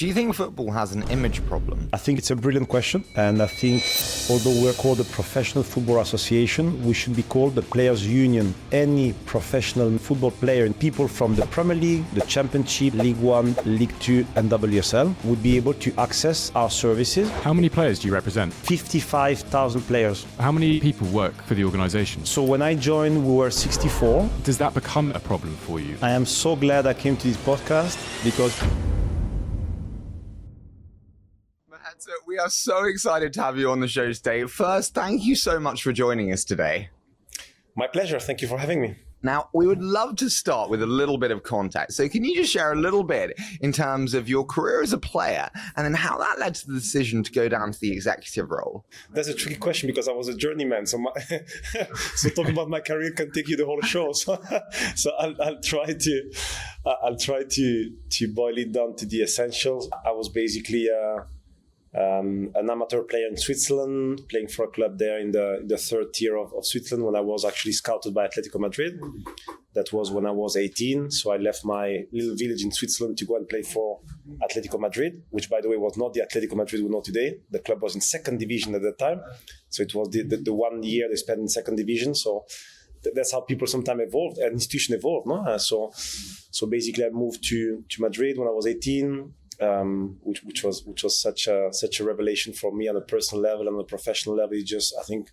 Do you think football has an image problem? I think it's a brilliant question, and I think although we're called the Professional Football Association, we should be called the Players' Union. Any professional football player and people from the Premier League, the Championship, League One, League Two and WSL would be able to access our services. How many players do you represent? 55,000 players. How many people work for the organisation? So when I joined, we were 64. Does that become a problem for you? I am so glad I came to this podcast because... Maheta, we are so excited to have you on the show today. First, thank you so much for joining us today. My pleasure. Thank you for having me. Now, we would love to start with a little bit of context. So can you just share a little bit in terms of your career as a player and then how that led to the decision to go down to the executive role? That's a tricky question because I was a journeyman. So talking about my career can take you the whole show. So I'll try to boil it down to the essentials. I was basically an amateur player in Switzerland, playing for a club there in the third tier of Switzerland when I was actually scouted by Atletico Madrid. That was when I was 18. So I left my little village in Switzerland to go and play for Atletico Madrid, which, by the way, was not the Atletico Madrid we know today. The club was in second division at that time. So it was the 1 year they spent in second division. So that's how people sometimes evolve, an institution evolved. No? So basically I moved to Madrid when I was 18. Which was such a revelation for me on a personal level and on a professional level. It just, I think,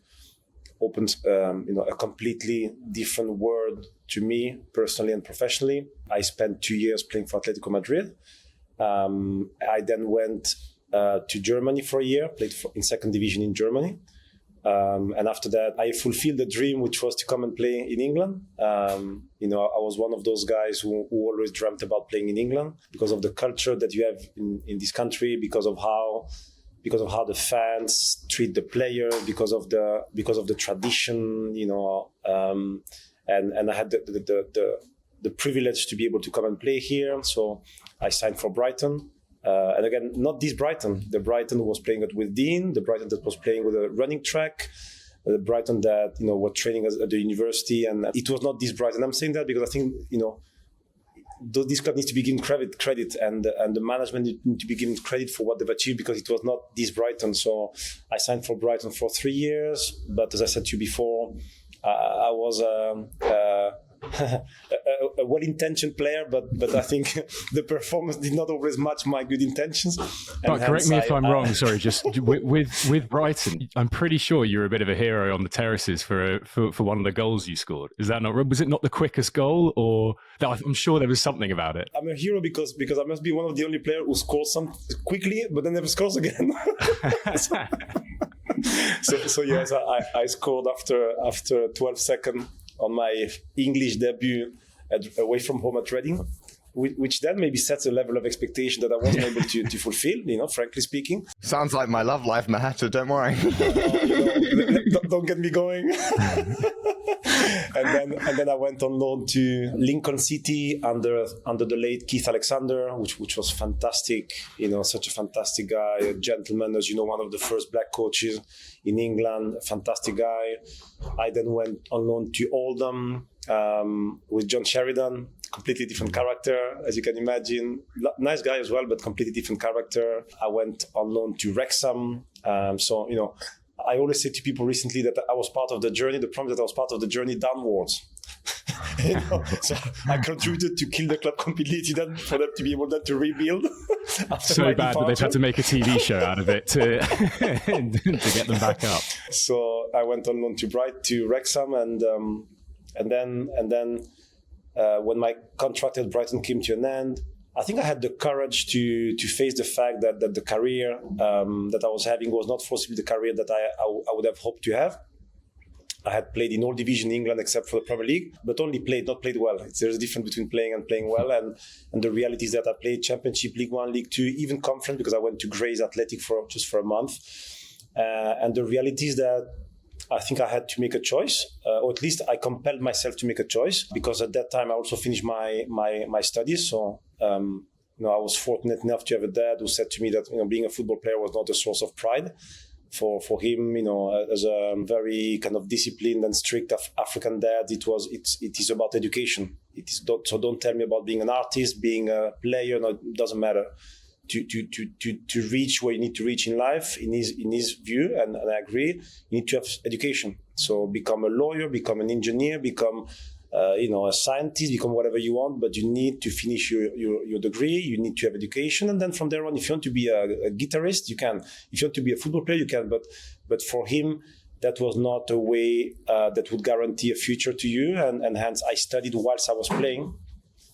opened a completely different world to me personally and professionally. I spent 2 years playing for Atletico Madrid. I then went to Germany for a year, played in second division in Germany. And after that, I fulfilled the dream, which was to come and play in England. I was one of those guys who always dreamt about playing in England because of the culture that you have in this country, because of how the fans treat the player, because of the tradition, and I had the privilege to be able to come and play here. So I signed for Brighton. And again, not this Brighton. The Brighton was playing with Dean, the Brighton that was playing with a running track, the Brighton that, were training at the university. And it was not this Brighton. I'm saying that because I think, this club needs to be given credit and the management need to be given credit for what they've achieved because it was not this Brighton. So I signed for Brighton for 3 years. But as I said to you before, I was a well-intentioned player, but I think the performance did not always match my good intentions. But correct me if I'm wrong. Sorry, just with Brighton, I'm pretty sure you're a bit of a hero on the terraces for one of the goals you scored. Is that not? Was it not the quickest goal, or I'm sure there was something about it? I'm a hero because I must be one of the only players who scores some quickly, but then never scores again. So yes, I scored after 12 seconds. On my English debut away from home at Reading, which then maybe sets a level of expectation that I wasn't able to fulfill, frankly speaking. Sounds like my love life, Maheta, don't worry. Don't get me going. and then I went on loan to Lincoln City under the late Keith Alexander, which was fantastic. Such a fantastic guy, a gentleman, as you know, one of the first black coaches in England, a fantastic guy. I then went on loan to Oldham with John Sheridan, completely different character, as you can imagine. Nice guy as well, but completely different character. I went on loan to Wrexham. I always say to people recently that I was part of the journey. The problem is that I was part of the journey downwards. So I contributed to kill the club completely then for them to be able then to rebuild. So bad that they've had to make a TV show out of it to get them back up. So I went on loan to Wrexham, and then when my contract at Brighton came to an end, I think I had the courage to face the fact that the career that I was having was not possibly the career that I would have hoped to have. I had played in all division in England except for the Premier League, but only played, not played well. There's a difference between playing and playing well, and the reality is that I played Championship, League One, League Two, even Conference, because I went to Grays Athletic for a month. And the reality is that I think I had to make a choice, or at least I compelled myself to make a choice, because at that time I also finished my studies. So I was fortunate enough to have a dad who said to me that being a football player was not a source of pride. For him, as a very kind of disciplined and strict African dad, it is about education. Don't tell me about being an artist, being a player. No, it doesn't matter. to reach where you need to reach in life, in his view, and I agree, you need to have education. So become a lawyer, become an engineer, become a scientist, become whatever you want, but you need to finish your degree, you need to have education, and then from there on, if you want to be a guitarist, you can. If you want to be a football player, you can. But for him, that was not a way that would guarantee a future to you, and hence I studied whilst I was playing.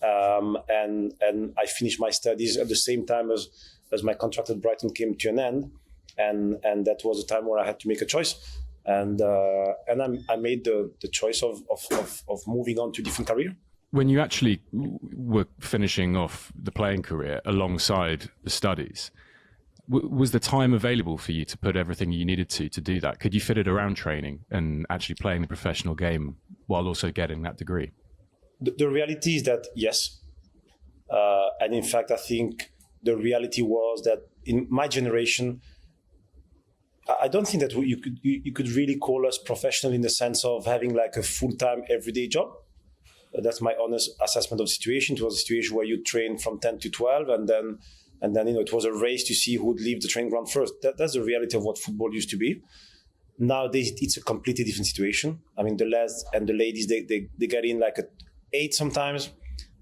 And I finished my studies at the same time as my contract at Brighton came to an end, and that was a time where I had to make a choice, and I made the choice of moving on to a different career. When you actually were finishing off the playing career alongside the studies, was the time available for you to put everything you needed to do that? Could you fit it around training and actually playing the professional game while also getting that degree? The reality is that yes, and in fact, I think the reality was that in my generation, I don't think that you could really call us professional in the sense of having like a full-time everyday job. That's my honest assessment of the situation. It was a situation where you train from 10 to 12, and then it was a race to see who would leave the training ground first. That's the reality of what football used to be. Nowadays, it's a completely different situation. I mean, the lads and the ladies, they get in like at 8 sometimes.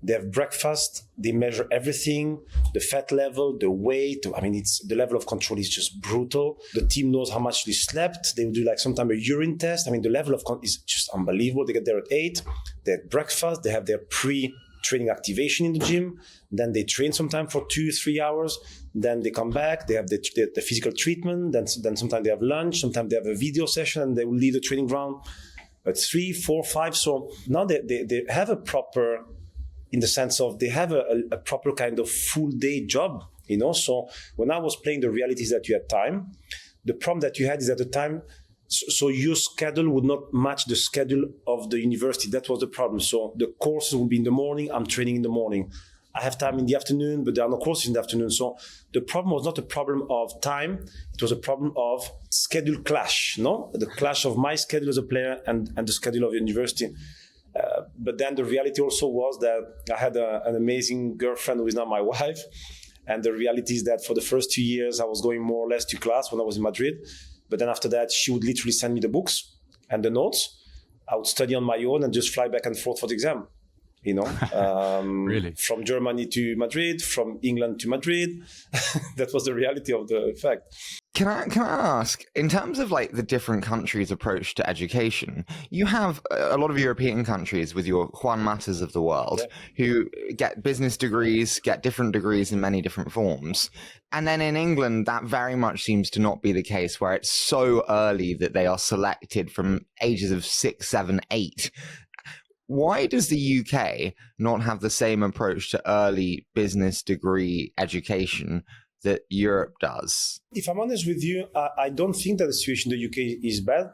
They have breakfast. They measure everything, the fat level, the weight. I mean, the level of control is just brutal. The team knows how much they slept. They will do like sometimes a urine test. I mean, the level of is just unbelievable. They get there at 8. They have breakfast. They have their pre-training activation in the gym. Then they train sometime for 2-3 hours. Then they come back. They have the physical treatment. Then sometimes they have lunch. Sometimes they have a video session, and they will leave the training ground at 3, 4, 5. So now they have a proper, in the sense of they have a proper kind of full day job, So when I was playing, the reality is that you had time. The problem that you had is at the time, so your schedule would not match the schedule of the university. That was the problem. So the courses would be in the morning. I'm training in the morning. I have time in the afternoon, but there are no courses in the afternoon. So the problem was not a problem of time. It was a problem of schedule clash, The clash of my schedule as a player and the schedule of the university. But then the reality also was that I had an amazing girlfriend who is now my wife. And the reality is that for the first 2 years, I was going more or less to class when I was in Madrid. But then after that, she would literally send me the books and the notes. I would study on my own and just fly back and forth for the exam. Really? From Germany to Madrid, from England to Madrid. That was the reality of the fact. Can I ask, in terms of like the different countries' approach to education, you have a lot of European countries with your Juan Matas of the world who get business degrees, get different degrees in many different forms. And then in England, that very much seems to not be the case, where it's so early that they are selected from ages of 6, 7, 8. Why does the UK not have the same approach to early business degree education that Europe does? If I'm honest with you, I don't think that the situation in the UK is bad.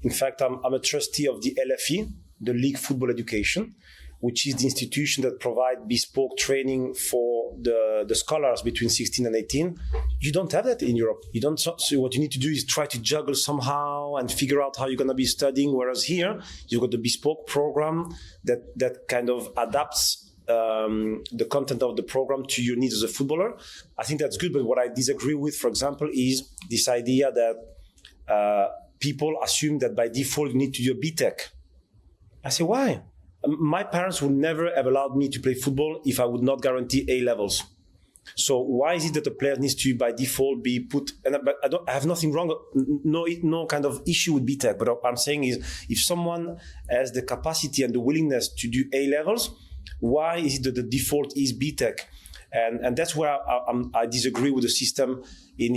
In fact, I'm a trustee of the LFE, the League Football Education, which is the institution that provides bespoke training for the scholars between 16 and 18. You don't have that in Europe. You don't. So what you need to do is try to juggle somehow and figure out how you're going to be studying. Whereas here, you've got the bespoke program that kind of adapts the content of the program to your needs as a footballer. I think that's good, but what I disagree with, for example, is this idea that people assume that by default you need to do a BTEC. I say, why? My parents would never have allowed me to play football if I would not guarantee A levels. So why is it that a player needs to by default be put? But I have nothing wrong, no kind of issue with BTEC. But what I'm saying is, if someone has the capacity and the willingness to do A levels, why is it that the default is BTEC? And that's where I disagree with the system in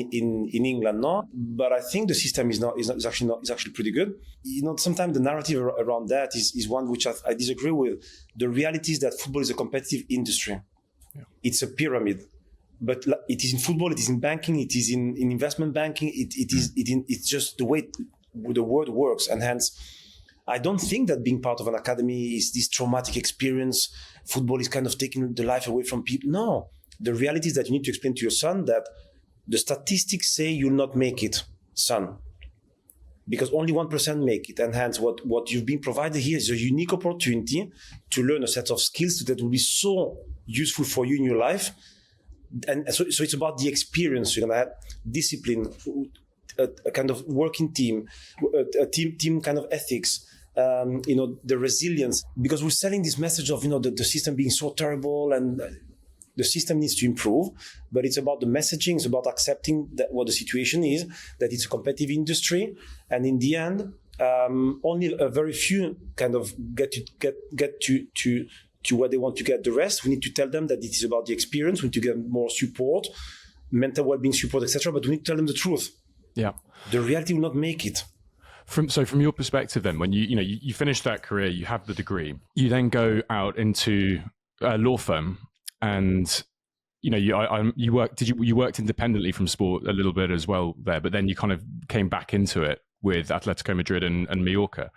England, no? But I think the system is actually pretty good. Sometimes the narrative around that is one which I disagree with. The reality is that football is a competitive industry. Yeah. It's a pyramid. But it is in football, it is in banking, it is in investment banking, it's just the way the world works. And hence, I don't think that being part of an academy is this traumatic experience. Football is kind of taking the life away from people. No, the reality is that you need to explain to your son that the statistics say you'll not make it, son, because only 1% make it. And hence, what you've been provided here is a unique opportunity to learn a set of skills that will be so useful for you in your life. and so it's about the experience. You're gonna have discipline, a kind of working team, a team kind of ethics. The resilience, because we're selling this message of the system being so terrible and the system needs to improve, but it's about the messaging. It's about accepting that what the situation is, that it's a competitive industry, and in the end, only a very few kind of get to where they want to get. The rest, we need to tell them that it is about the experience. We need to get more support, mental well-being support, etc. But we need to tell them the truth. Yeah, the reality will not make it. From your perspective, then, when you finish that career, you have the degree, you then go out into a law firm, and you worked independently from sport a little bit as well there, but then you kind of came back into it with Atletico Madrid and Mallorca.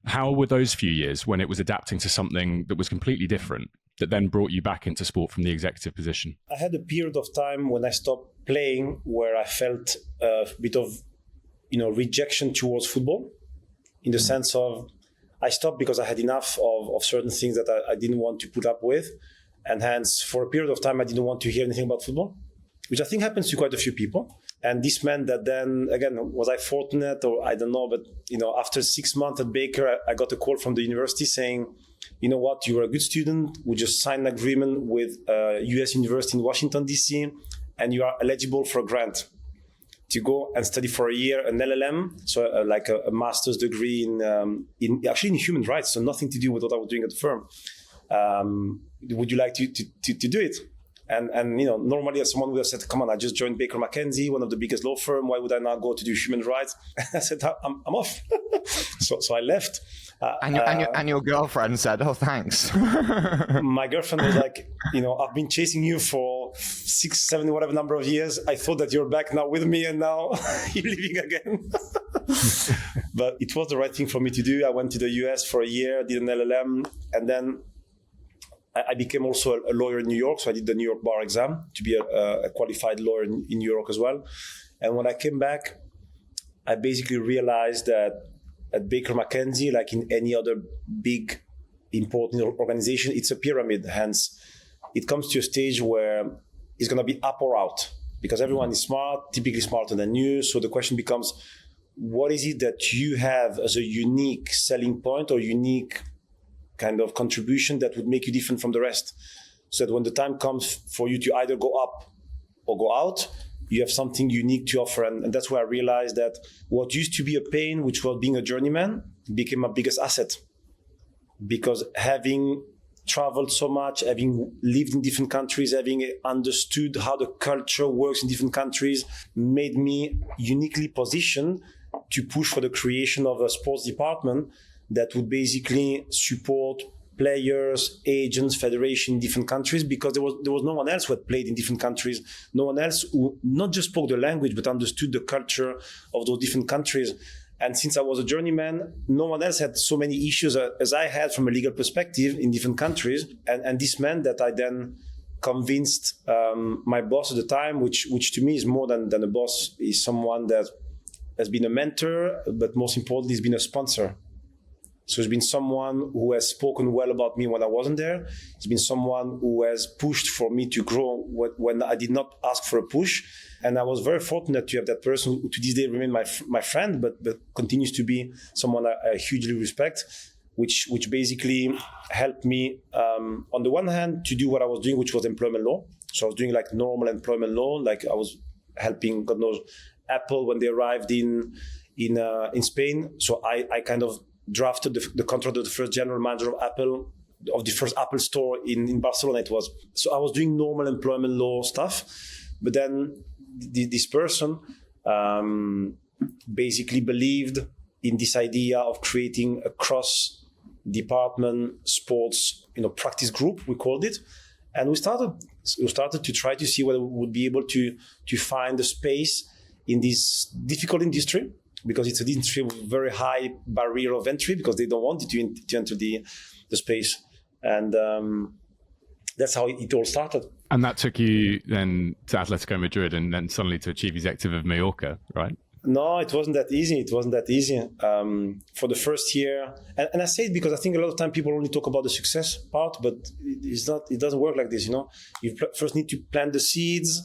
How were those few years when it was adapting to something that was completely different, that then brought you back into sport from the executive position? I had a period of time when I stopped playing where I felt a bit of rejection towards football, in the sense of I stopped because I had enough of certain things that I didn't want to put up with. And hence, for a period of time, I didn't want to hear anything about football, which I think happens to quite a few people. And this meant that then, again, was I fortunate or I don't know, but, after 6 months at Baker, I got a call from the university saying, you know what, you were a good student. We just signed an agreement with a US university in Washington, D.C., and you are eligible for a grant to go and study for a year an LLM, so like a master's degree in human rights, so nothing to do with what I was doing at the firm. Would you like to do it? And normally someone would have said, come on, I just joined Baker McKenzie, one of the biggest law firm. Why would I not go to do human rights? I said, I'm off. so I left. And your girlfriend said, oh, thanks. My girlfriend was like, I've been chasing you for 6, 7, whatever number of years. I thought that you're back now with me and now you're leaving again. But it was the right thing for me to do. I went to the US for a year, did an LLM, and then I became also a lawyer in New York. So I did the New York bar exam to be a qualified lawyer in New York as well. And when I came back, I basically realized that at Baker McKenzie, like in any other big, important organization, it's a pyramid. Hence, it comes to a stage where it's going to be up or out because everyone is smart, typically smarter than you. So the question becomes, what is it that you have as a unique selling point or unique kind of contribution that would make you different from the rest? So that when the time comes for you to either go up or go out, you have something unique to offer. And that's where I realized that what used to be a pain, which was being a journeyman, became my biggest asset. Because having traveled so much, having lived in different countries, having understood how the culture works in different countries, made me uniquely positioned to push for the creation of a sports department that would basically support players, agents, federation in different countries, because there was no one else who had played in different countries, no one else who not just spoke the language, but understood the culture of those different countries. And since I was a journeyman, no one else had so many issues as I had from a legal perspective in different countries. And this meant that I then convinced my boss at the time, which to me is more than a boss, is someone that has been a mentor, but most importantly, has been a sponsor. So it's been someone who has spoken well about me when I wasn't there. It's been someone who has pushed for me to grow when I did not ask for a push. And I was very fortunate to have that person who to this day remains my friend, but continues to be someone I hugely respect, which basically helped me, on the one hand, to do what I was doing, which was employment law. So I was doing like normal employment law, like I was helping, God knows, Apple when they arrived in Spain. So I kind of drafted the contract of the first general manager of Apple, of the first Apple store in Barcelona it was. So I was doing normal employment law stuff. But then this person basically believed in this idea of creating a cross-department sports practice group, we called it. And we started to try to see whether we would be able to find a space in this difficult industry, because it's an industry with very high barrier of entry, because they don't want you to enter the space. And that's how it all started. And that took you then to Atletico Madrid and then suddenly to chief executive of Mallorca, right? No, it wasn't that easy. It wasn't that easy. For the first year, and I say it because I think a lot of time people only talk about the success part, but it's not. It doesn't work like this. You first need to plant the seeds,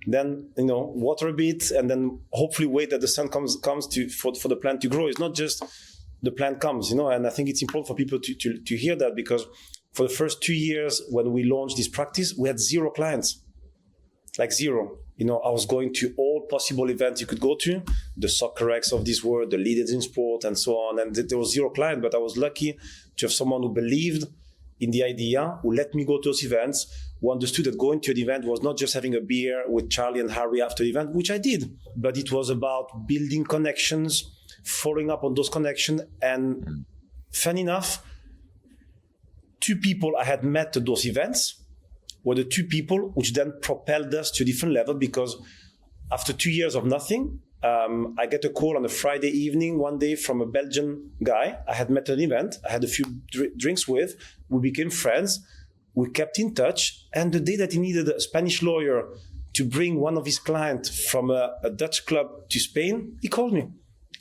then water a bit, and then hopefully wait that the sun comes for the plant to grow. It's not just the plant comes, And I think it's important for people to hear that, because for the first 2 years when we launched this practice, we had 0 clients, like 0. I was going to all possible events you could go to, the Soccer X of this world, the leaders in sport, and so on. And there was 0 client, but I was lucky to have someone who believed in the idea, who let me go to those events, who understood that going to an event was not just having a beer with Charlie and Harry after the event, which I did, but it was about building connections, following up on those connections. And funny enough, 2 people I had met at those events were the 2 people which then propelled us to a different level, because after 2 years of nothing, I get a call on a Friday evening one day from a Belgian guy I had met at an event. I had a few drinks with. We became friends. We kept in touch. And the day that he needed a Spanish lawyer to bring one of his clients from a Dutch club to Spain, he called me.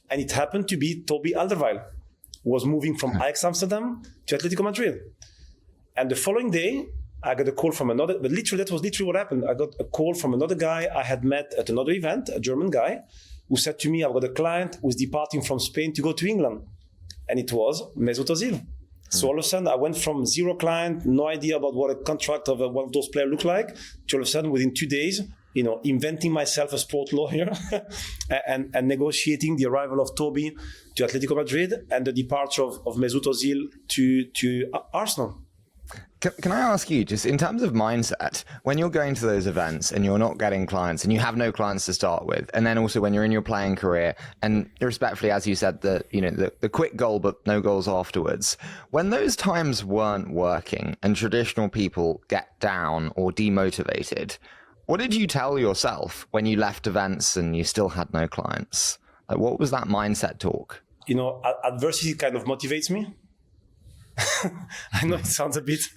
And it happened to be Toby Alderweireld, who was moving from Ajax Amsterdam to Atletico Madrid. And the following day, I got a call from another, but that was literally what happened. I got a call from another guy I had met at another event, a German guy, who said to me, I've got a client who's departing from Spain to go to England. And it was Mesut Ozil. So all of a sudden, I went from 0 client, no idea about what a contract of one of those players looked like, to all of a sudden, within 2 days, inventing myself a sport lawyer and negotiating the arrival of Toby to Atletico Madrid and the departure of Mesut Ozil to Arsenal. Can I ask you, just in terms of mindset, when you're going to those events and you're not getting clients and you have no clients to start with, and then also when you're in your playing career and respectfully, as you said, the quick goal but no goals afterwards, when those times weren't working and traditional people get down or demotivated, what did you tell yourself when you left events and you still had no clients? Like, what was that mindset talk? Adversity kind of motivates me. I know it sounds a bit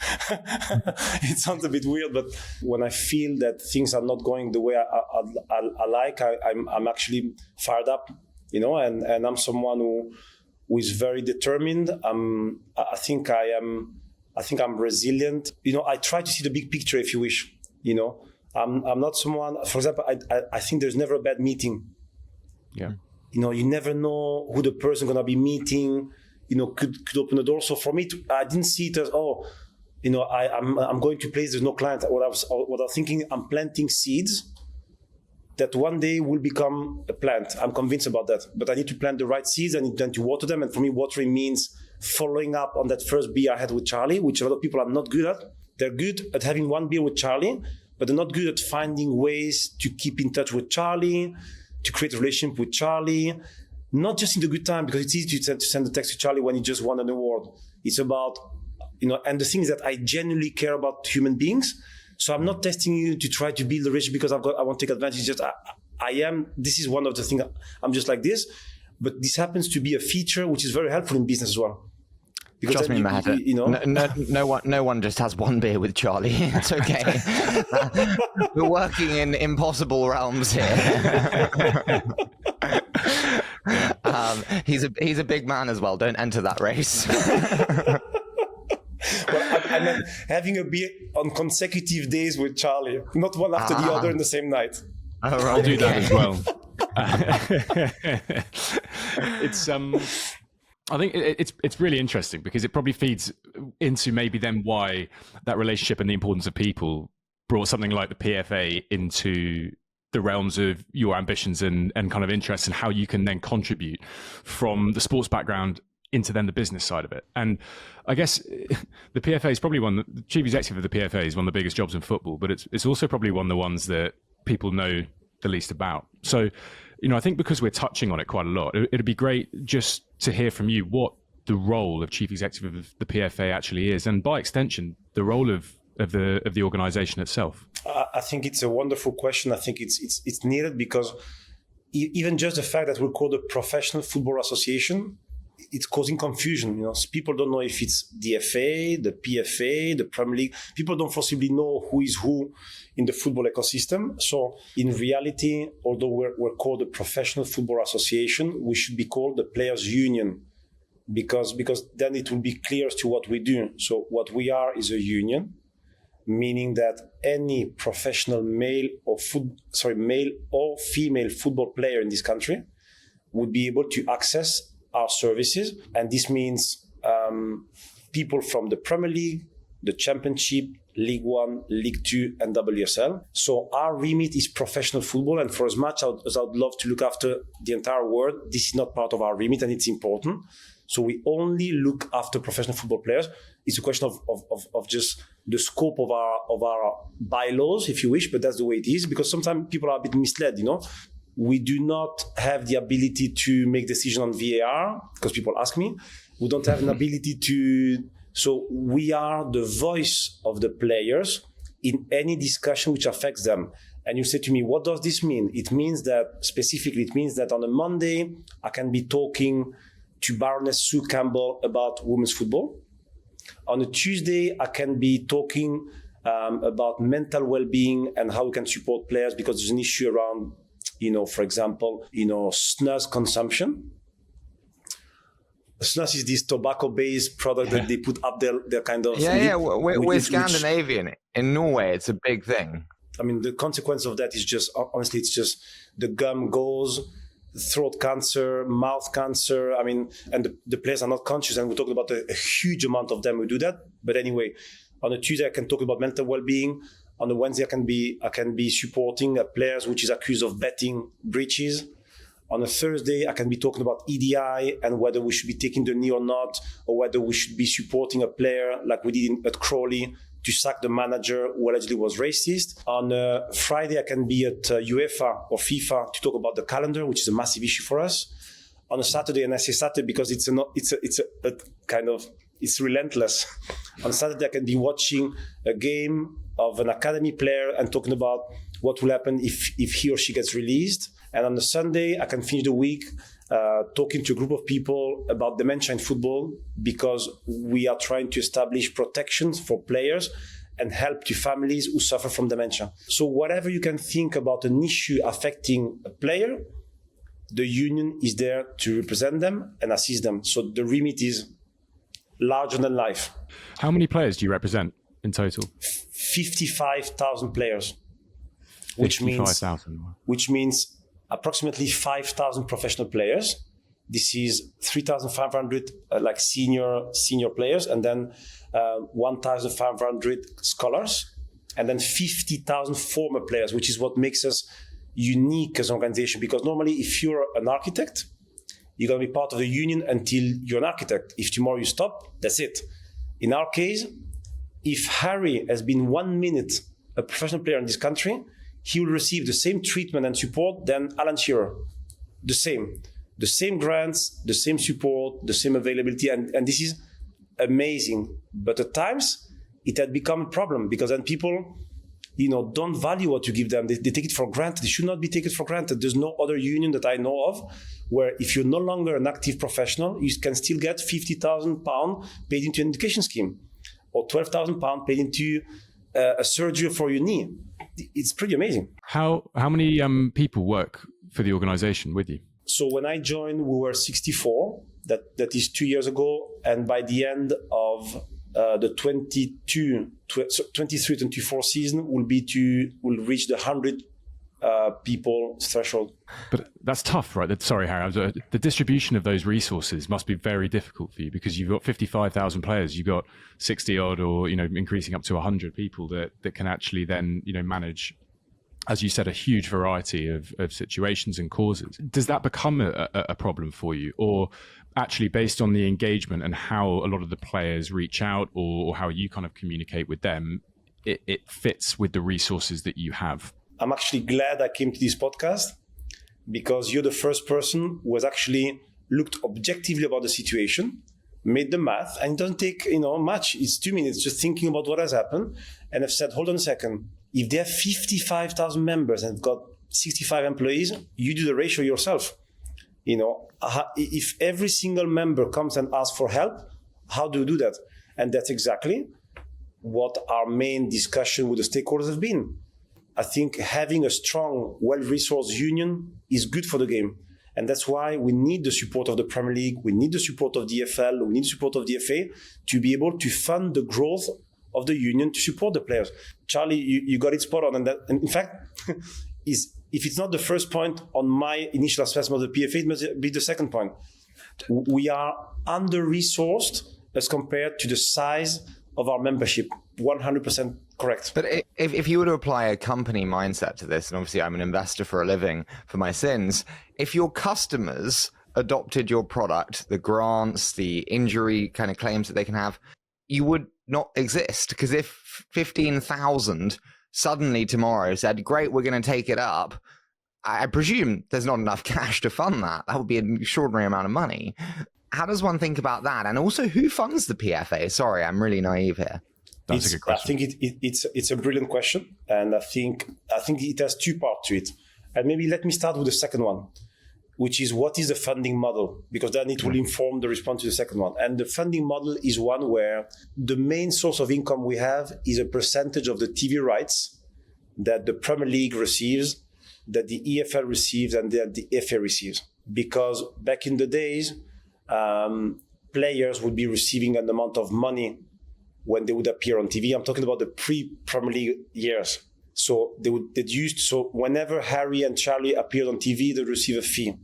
weird, but when I feel that things are not going the way I like, I'm actually fired up, and I'm someone who is very determined. I think I'm resilient. I try to see the big picture, if you wish. I'm not someone, for example, I think there's never a bad meeting. Yeah. You never know who the person going to be meeting, could open the door. So for me, I didn't see it as, I'm going to place, there's no client. What I was thinking, I'm planting seeds that one day will become a plant. I'm convinced about that. But I need to plant the right seeds. I need then to water them. And for me, watering means following up on that first beer I had with Charlie, which a lot of people are not good at. They're good at having one beer with Charlie, but they're not good at finding ways to keep in touch with Charlie, to create a relationship with Charlie. Not just in the good time, because it's easy to send a text to Charlie when you just won an award. It's about, and the thing is that I genuinely care about human beings. So I'm not testing you to try to build a relationship because I want to take advantage. It's just, this is one of the things, I'm just like this. But this happens to be a feature which is very helpful in business as well. Because trust me, Maheta, no one just has one beer with Charlie. It's okay. We're working in impossible realms here. He's a big man as well. Don't enter that race. Well, I meant having a beer on consecutive days with Charlie, not one after the other in the same night. Oh, right. I'll do that as well. It's I think it's really interesting because it probably feeds into maybe then why that relationship and the importance of people brought something like the PFA into the realms of your ambitions and kind of interests and how you can then contribute from the sports background into then the business side of it. And I guess the PFA is probably the chief executive of the PFA is one of the biggest jobs in football, but it's also probably one of the ones that people know the least about. So, I think because we're touching on it quite a lot, it'd be great just to hear from you what the role of chief executive of the PFA actually is, and by extension, the role of the organization itself. I think it's a wonderful question. I think it's needed because even just the fact that we're called a professional football association it's causing confusion. So people don't know if it's the FA, the PFA, the Premier League. People don't possibly know who is who in the football ecosystem. So in reality, although we're called the Professional Football Association, we should be called the Players Union, because then it will be clear as to what we do. So what we are is a union, meaning that any professional male or female football player in this country would be able to access our services. And this means people from the Premier League, the Championship, League One, League Two, and WSL. So our remit is professional football. And for as much as I'd love to look after the entire world, this is not part of our remit, and it's important. So we only look after professional football players. It's a question of just the scope of our bylaws, if you wish, but that's the way it is, because sometimes people are a bit misled, We do not have the ability to make decisions on VAR, because people ask me. We don't have an ability to... So we are the voice of the players in any discussion which affects them. And you say to me, what does this mean? It means that on a Monday, I can be talking to Baroness Sue Campbell about women's football. On a Tuesday, I can be talking about mental well-being and how we can support players, because there's an issue around, for example, snus consumption. Snus is this tobacco-based product that they put up their kind of... We're Scandinavian. In Norway, it's a big thing. I mean, the consequence of that is just, honestly, it's just the gum goes, throat cancer, mouth cancer. I mean, and the players are not conscious, and we're talking about a huge amount of them who do that. But anyway, on a Tuesday, I can talk about mental well-being. On a Wednesday, I can be supporting a player which is accused of betting breaches. On a Thursday, I can be talking about EDI and whether we should be taking the knee or not, or whether we should be supporting a player like we did at Crawley to sack the manager who allegedly was racist. On a Friday, I can be at UEFA or FIFA to talk about the calendar, which is a massive issue for us. On a Saturday, and I say Saturday because it's relentless. On Saturday, I can be watching a game of an academy player and talking about what will happen if he or she gets released. And on the Sunday, I can finish the week talking to a group of people about dementia in football, because we are trying to establish protections for players and help to families who suffer from dementia. So whatever you can think about an issue affecting a player, the union is there to represent them and assist them. So the remit is larger than life. How many players do you represent in total? 55,000 players, which means approximately 5,000 professional players. This is 3,500 senior players, and then 1,500 scholars, and then 50,000 former players, which is what makes us unique as an organization. Because normally, if you're an architect, you're going to be part of the union until you're an architect. If tomorrow you stop, that's it. In our case, if Harry has been 1 minute a professional player in this country, he will receive the same treatment and support than Alan Shearer. The same grants, the same support, the same availability. And this is amazing. But at times, it had become a problem, because then people, don't value what you give them. They take it for granted. They should not be taken for granted. There's no other union that I know of where if you're no longer an active professional, you can still get £50,000 paid into an education scheme, or £12,000 paid into a surgery for your knee. It's pretty amazing. How many people work for the organization with you? So when I joined, we were 64. That is 2 years ago. And by the end of the 23-24 season, we'll reach the 100 people threshold. But that's tough, right? Sorry, Harry. The distribution of those resources must be very difficult for you, because you've got 55,000 players, you've got 60 odd, or increasing up to 100 people that can actually then manage, as you said, a huge variety of situations and causes. Does that become a problem for you, or actually based on the engagement and how a lot of the players reach out, or how you kind of communicate with them, it fits with the resources that you have? I'm actually glad I came to this podcast, because you're the first person who has actually looked objectively about the situation, made the math, and it doesn't take much. It's 2 minutes just thinking about what has happened, and I've said, hold on a second. If they have 55,000 members and got 65 employees, you do the ratio yourself. If every single member comes and asks for help, how do you do that? And that's exactly what our main discussion with the stakeholders have been. I think having a strong, well-resourced union is good for the game. And that's why we need the support of the Premier League, we need the support of the EFL, we need the support of the FA to be able to fund the growth of the union to support the players. Charlie, you got it spot on. And in fact, if it's not the first point on my initial assessment of the PFA, it must be the second point. We are under-resourced as compared to the size of our membership. 100% correct. But if you were to apply a company mindset to this, and obviously I'm an investor for a living for my sins, if your customers adopted your product, the grants, the injury kind of claims that they can have, you would not exist. Because if 15,000 suddenly tomorrow said, great, we're going to take it up, I presume there's not enough cash to fund that. That would be an extraordinary amount of money. How does one think about that? And also, who funds the PFA? Sorry, I'm really naive here. That's a good question. I think it's a brilliant question, and I think it has two parts to it. And maybe let me start with the second one, which is what is the funding model? Because then it will inform the response to the second one. And the funding model is one where the main source of income we have is a percentage of the TV rights that the Premier League receives, that the EFL receives, and that the FA receives. Because back in the days, players would be receiving an amount of money when they would appear on TV. I'm talking about the pre-Premier League years. So so whenever Harry and Charlie appeared on TV, they receive a fee.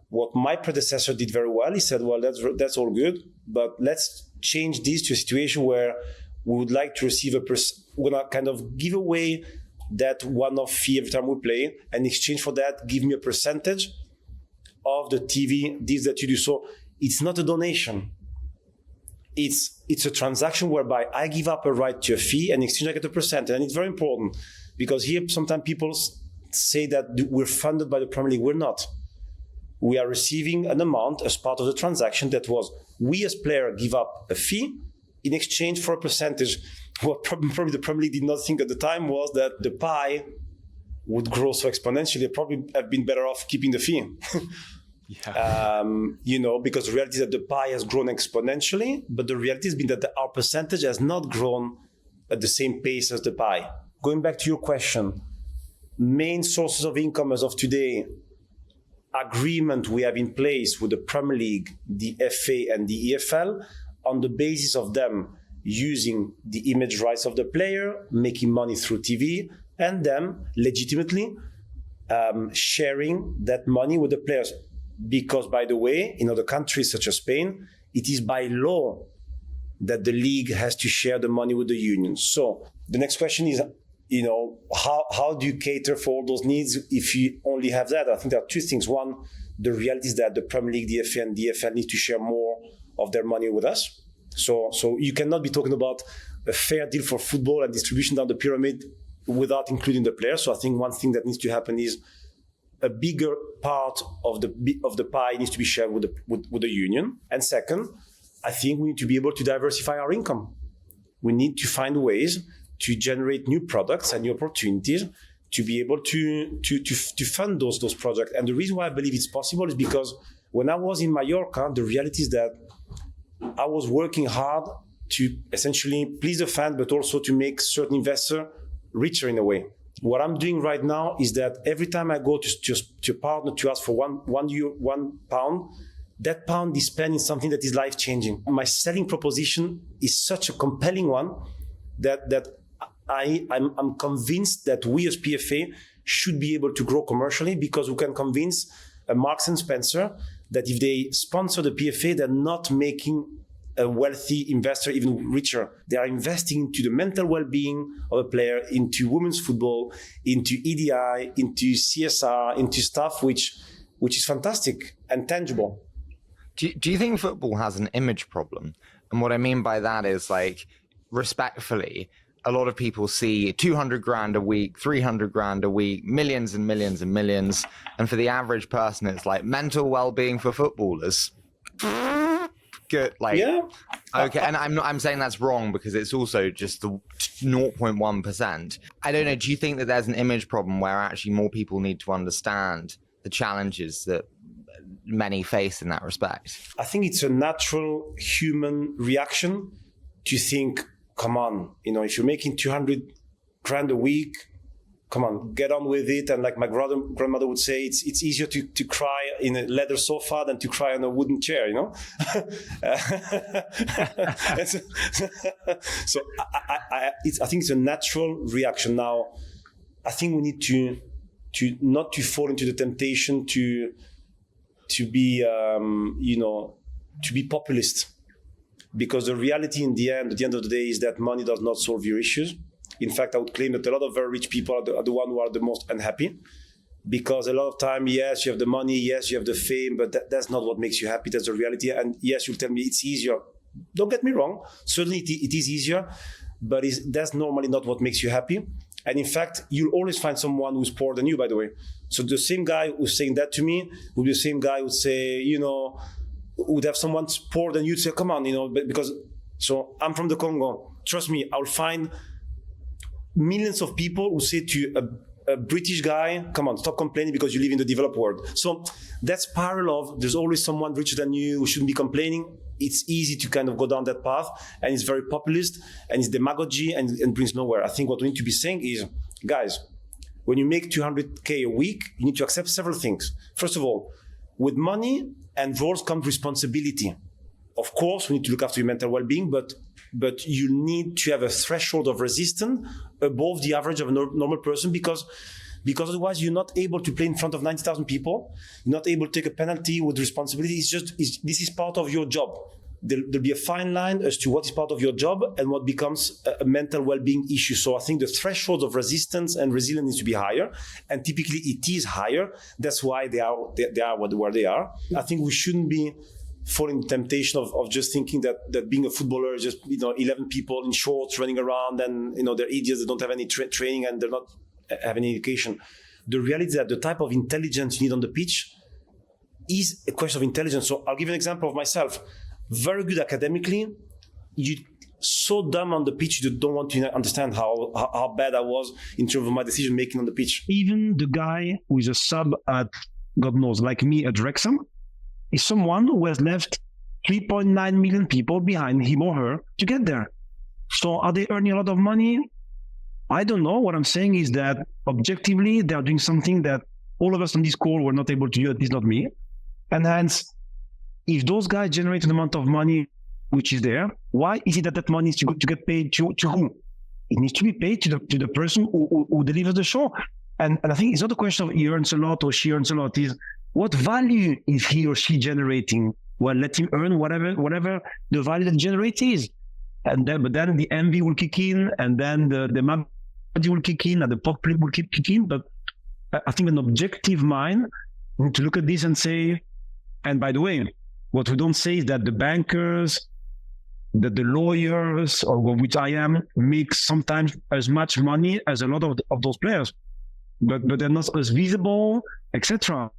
What my predecessor did very well, he said, well, that's all good, but let's change this to a situation where we would like to receive we're going to kind of give away that one-off fee every time we play, and in exchange for that, give me a percentage of the TV deals that you do. So it's not a donation. It's a transaction whereby I give up a right to a fee, and in exchange I get a percent. And it's very important because here sometimes people say that we're funded by the Premier League. We're not. We are receiving an amount as part of the transaction that was we as player give up a fee in exchange for a percentage. What probably the Premier League did not think at the time was that the pie would grow so exponentially. They probably have been better off keeping the fee. Yeah. Because the reality is that the pie has grown exponentially, but the reality has been that our percentage has not grown at the same pace as the pie. Going back to your question, main sources of income as of today, agreement we have in place with the Premier League, the FA and the EFL, on the basis of them using the image rights of the player, making money through TV, and them legitimately sharing that money with the players. Because, by the way, in other countries such as Spain, it is by law that the league has to share the money with the union. So the next question is, how do you cater for all those needs if you only have that? I think there are two things. One, the reality is that the Premier League, the FA and the EFL need to share more of their money with us. So you cannot be talking about a fair deal for football and distribution down the pyramid without including the players. So I think one thing that needs to happen is a bigger part of the pie needs to be shared with the union. And second, I think we need to be able to diversify our income. We need to find ways to generate new products and new opportunities to be able to fund those projects. And the reason why I believe it's possible is because when I was in Mallorca, the reality is that I was working hard to essentially please the fan, but also to make certain investors richer in a way. What I'm doing right now is that every time I go to a partner to ask for one pound, that pound is spent in something that is life-changing. My selling proposition is such a compelling one that I'm convinced that we as PFA should be able to grow commercially, because we can convince a Marks and Spencer that if they sponsor the PFA, they're not making a wealthy investor even richer. They are investing into the mental well-being of a player, into women's football, into EDI, into CSR, into stuff which is fantastic and tangible. Do you think football has an image problem? And what I mean by that is, like, respectfully, a lot of people see 200 grand a week, 300 grand a week, millions and millions and millions. And for the average person, it's like mental well-being for footballers. Good, like, yeah. Okay, and I'm saying that's wrong because it's also just the 0.1%. I don't know. Do you think that there's an image problem where actually more people need to understand the challenges that many face in that respect? I think it's a natural human reaction to think, come on, if you're making 200 grand a week, come on, get on with it. And like my grandmother would say, it's easier to cry in a leather sofa than to cry on a wooden chair, So I think it's a natural reaction. Now, I think we need to not to fall into the temptation to be, to be populist, because the reality at the end of the day is that money does not solve your issues. In fact, I would claim that a lot of very rich people are the ones who are the most unhappy, because a lot of time, yes, you have the money, yes, you have the fame, but that's not what makes you happy. That's the reality. And yes, you'll tell me it's easier. Don't get me wrong. Certainly it is easier, but that's normally not what makes you happy. And in fact, you'll always find someone who's poorer than you, by the way. So the same guy who's saying that to me would be the same guy who would say, would have someone poorer than you to say, come on, because, so I'm from the Congo. Trust me, I'll find millions of people who say to a British guy, come on, stop complaining because you live in the developed world. So that's parallel of, there's always someone richer than you who shouldn't be complaining. It's easy to kind of go down that path, and it's very populist, and it's demagogy, and brings nowhere. I think what we need to be saying is, guys, when you make 200K a week, you need to accept several things. First of all, with money and roles comes responsibility. Of course, we need to look after your mental well-being, but you need to have a threshold of resistance above the average of a normal person, because otherwise you're not able to play in front of 90,000 people. You're not able to take a penalty with responsibility. This is part of your job. There'll be a fine line as to what is part of your job and what becomes a mental well-being issue. So I think the threshold of resistance and resilience needs to be higher, and typically it is higher. That's why they are where they are. I think we shouldn't be fall in the temptation of just thinking that being a footballer is just 11 people in shorts running around, and they're idiots that don't have any training and they're not have any education. The reality is that the type of intelligence you need on the pitch is a question of intelligence. So I'll give you an example of myself. Very good academically, you so dumb on the pitch you don't want to understand how bad I was in terms of my decision making on the pitch. Even the guy who is a sub at, God knows, like me at Wrexham, is someone who has left 3.9 million people behind him or her to get there. So are they earning a lot of money? I don't know. What I'm saying is that objectively, they're doing something that all of us on this call were not able to do, at least not me. And hence, if those guys generate an amount of money which is there, why is it that money is to get paid to whom? It needs to be paid to the person who delivers the show. And I think it's not a question of he earns a lot or she earns a lot. Is what value is he or she generating? Well, let him earn whatever the value that generates is. But then the envy will kick in, and then the money will kick in, and the popular will kick in. But I think an objective mind need to look at this and say, and by the way, what we don't say is that the bankers, that the lawyers, or which I am, make sometimes as much money as a lot of those players, but they're not as visible, etc.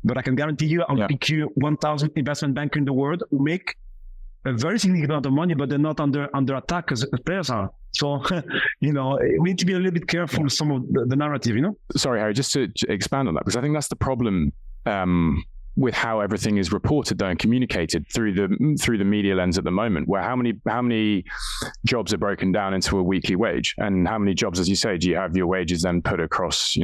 But I can guarantee you, I'll pick you 1,000 investment bankers in the world who make a very significant amount of money, but they're not under attack as players are. So, we need to be a little bit careful with some of the narrative, Sorry, Harry, just to expand on that, because I think that's the problem with how everything is reported though and communicated through the media lens at the moment, where how many jobs are broken down into a weekly wage, and how many jobs, as you say, do you have your wages then put across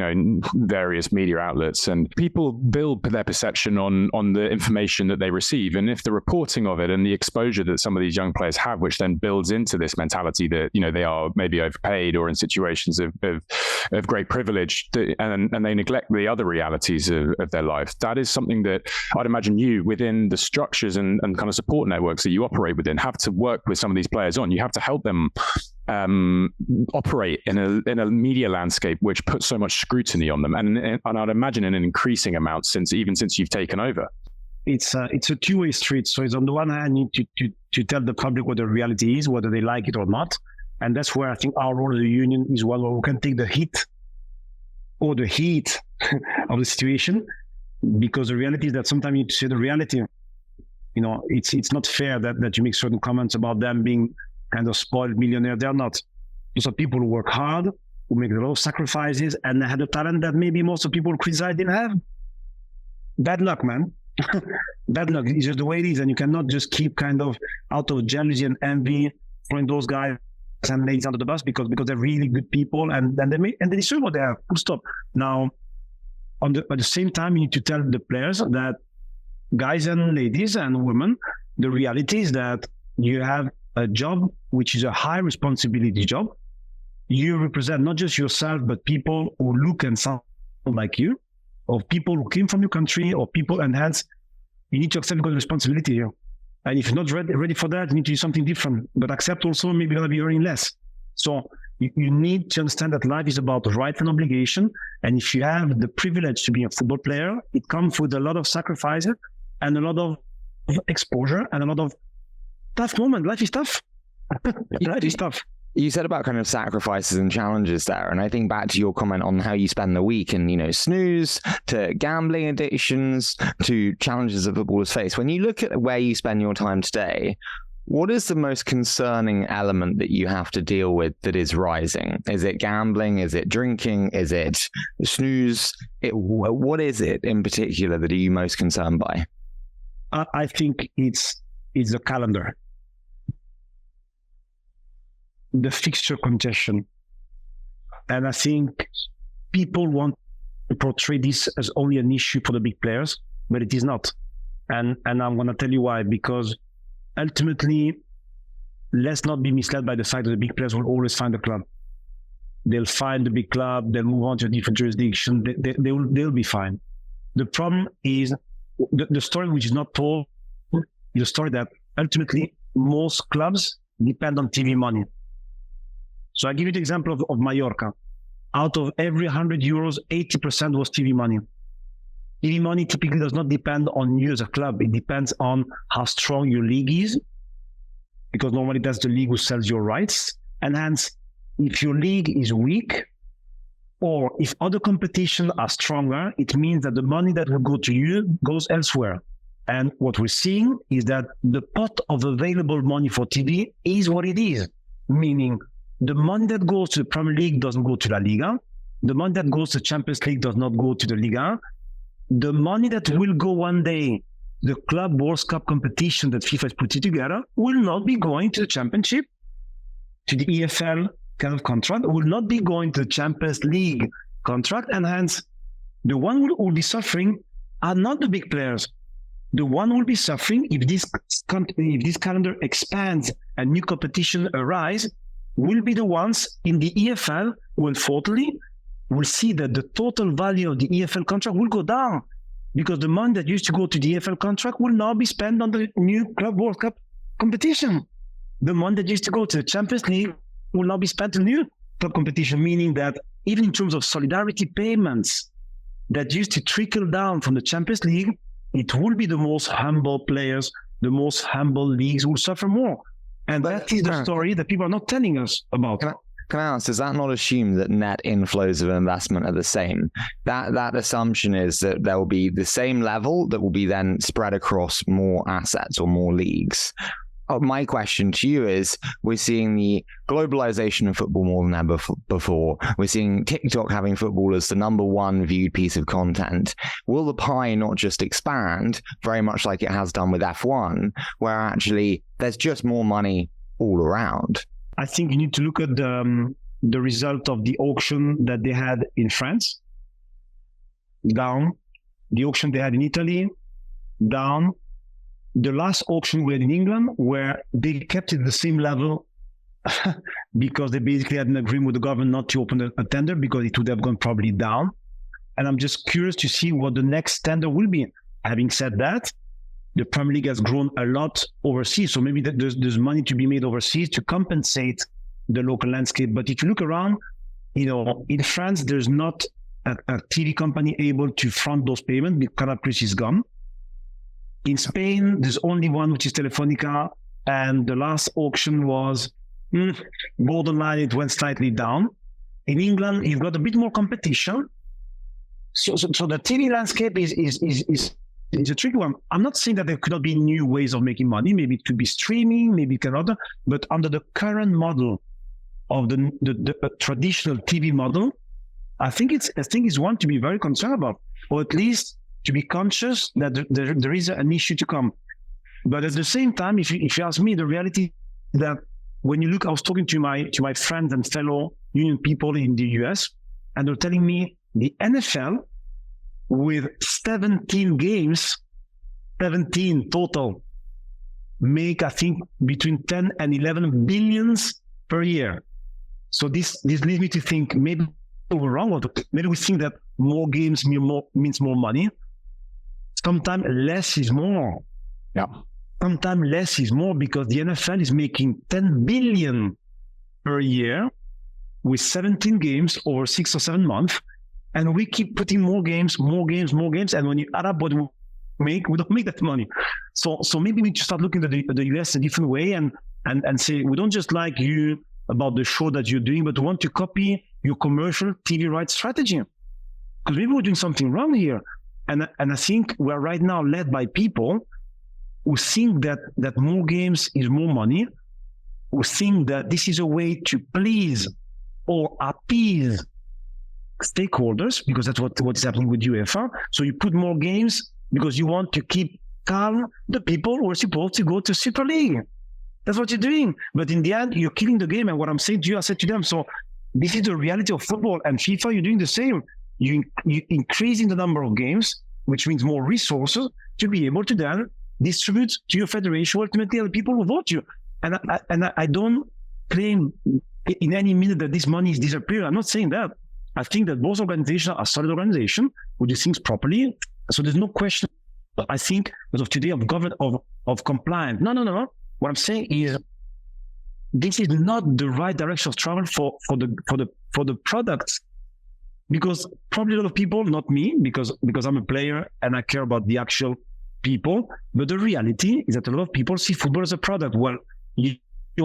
various media outlets, and people build their perception on the information that they receive, and if the reporting of it and the exposure that some of these young players have, which then builds into this mentality that they are maybe overpaid or in situations of great privilege, and they neglect the other realities of their life. That is something that I'd imagine you, within the structures and kind of support networks that you operate within, have to work with some of these players on. You have to help them operate in a media landscape which puts so much scrutiny on them, and I'd imagine in an increasing amount since you've taken over. It's a two-way street. So it's on the one hand, you need to tell the public what the reality is, whether they like it or not, and that's where I think our role as a union is one where we can take the hit or the heat of the situation. Because the reality is that sometimes you need to say the reality. It's not fair that you make certain comments about them being kind of spoiled millionaire. They're not. Those are people who work hard, who make a lot of sacrifices, and have the talent that maybe most of people criticize didn't have. Bad luck, man. Bad luck. It's just the way it is, and you cannot just keep kind of out of jealousy and envy throwing those guys and ladies under the bus because they're really good people and they deserve what they have. Full stop. Now, at the same time, you need to tell the players that guys and ladies and women, the reality is that you have a job which is a high responsibility job. You represent not just yourself, but people who look and sound like you, or people who came from your country, or people, and hence you need to accept the responsibility here. And if you're not ready for that, you need to do something different. But accept also maybe you're going to be earning less. So you need to understand that life is about rights and obligation. And if you have the privilege to be a football player, it comes with a lot of sacrifices and a lot of exposure and a lot of tough moments. Life is tough. Life is tough. You said about kind of sacrifices and challenges there, and I think back to your comment on how you spend the week and, snooze to gambling addictions to challenges that footballers face. When you look at where you spend your time today, what is the most concerning element that you have to deal with that is rising? Is it gambling? Is it drinking? Is it snooze? What is it in particular that are you most concerned by? I think it's the calendar. The fixture congestion. And I think people want to portray this as only an issue for the big players, but it is not. And I'm going to tell you why. Because ultimately, let's not be misled by the fact that the big players will always find a club. They'll find the big club, they'll move on to a different jurisdiction, they'll be fine. The problem is the story which is not told is the story that ultimately most clubs depend on TV money. So I give you the example of Mallorca. Out of every 100 euros, 80% was TV money. TV money typically does not depend on you as a club. It depends on how strong your league is, because normally that's the league who sells your rights. And hence, if your league is weak, or if other competitions are stronger, it means that the money that will go to you goes elsewhere. And what we're seeing is that the pot of available money for TV is what it is, meaning the money that goes to the Premier League doesn't go to La Liga. The money that goes to the Champions League does not go to the Liga. The money that will go one day, the Club World Cup competition that FIFA has put together, will not be going to the Championship, to the EFL kind of contract, will not be going to the Champions League contract, and hence the one who will be suffering are not the big players. The one who will be suffering if this calendar expands and new competition arise will be the ones in the EFL who unfortunately will see that the total value of the EFL contract will go down, because the money that used to go to the EFL contract will now be spent on the new Club World Cup competition. The money that used to go to the Champions League will now be spent on new club competition, meaning that even in terms of solidarity payments that used to trickle down from the Champions League, it will be the most humble players, the most humble leagues who will suffer more. And that is the story that people are not telling us about. Can I ask, does that not assume that net inflows of investment are the same? That assumption is that there will be the same level that will be then spread across more assets or more leagues. My question to you is, we're seeing the globalization of football more than ever before. We're seeing TikTok having football as the number one viewed piece of content. Will the pie not just expand very much like it has done with F1, where actually there's just more money all around? I think you need to look at the result of the auction that they had in France, down. The auction they had in Italy, down. The last auction we had in England, where they kept it at the same level because they basically had an agreement with the government not to open a tender, because it would have gone probably down. And I'm just curious to see what the next tender will be. Having said that, the Premier League has grown a lot overseas, so maybe there's money to be made overseas to compensate the local landscape. But if you look around, in France, there's not a TV company able to front those payments because Canal+ is gone. In Spain, there's only one, which is Telefonica, and the last auction was borderline. It went slightly down. In England, you've got a bit more competition. So the TV landscape is a tricky one. I'm not saying that there could not be new ways of making money. Maybe it could be streaming, maybe it cannot. But under the current model of the traditional TV model, I think it's one to be very concerned about, or at least to be conscious that there is an issue to come. But at the same time, if you ask me, the reality that when you look, I was talking to my friends and fellow union people in the US, and they're telling me the NFL with 17 games, 17 total, make, I think, between 10 and 11 billions per year. So this leads me to think maybe we're wrong, or maybe we think that more games means more money. Sometimes less is more. Yeah. Sometimes less is more, because the NFL is making 10 billion per year with 17 games over 6 or 7 months. And we keep putting more games. And when you add up what we make, we don't make that money. So maybe we just start looking at the US a different way and say, we don't just like you about the show that you're doing, but we want to copy your commercial TV rights strategy. Because maybe we're doing something wrong here. And I think we're right now led by people who think that more games is more money, who think that this is a way to please or appease stakeholders, because that's what is happening with UEFA. So you put more games because you want to keep calm the people who are supposed to go to Super League. That's what you're doing. But in the end, you're killing the game. And what I'm saying to you, I said to them, so this is the reality of football. And FIFA, you're doing the same. You're increasing the number of games, which means more resources to be able to then distribute to your federation, ultimately, the people who vote you. And I don't claim in any minute that this money is disappearing. I'm not saying that. I think that both organizations are solid organizations who do things properly. So there's no question, I think, as of today, of compliance. No. What I'm saying is, this is not the right direction of travel for the products, because probably a lot of people, not me, because I'm a player and I care about the actual people. But the reality is that a lot of people see football as a product. Well, you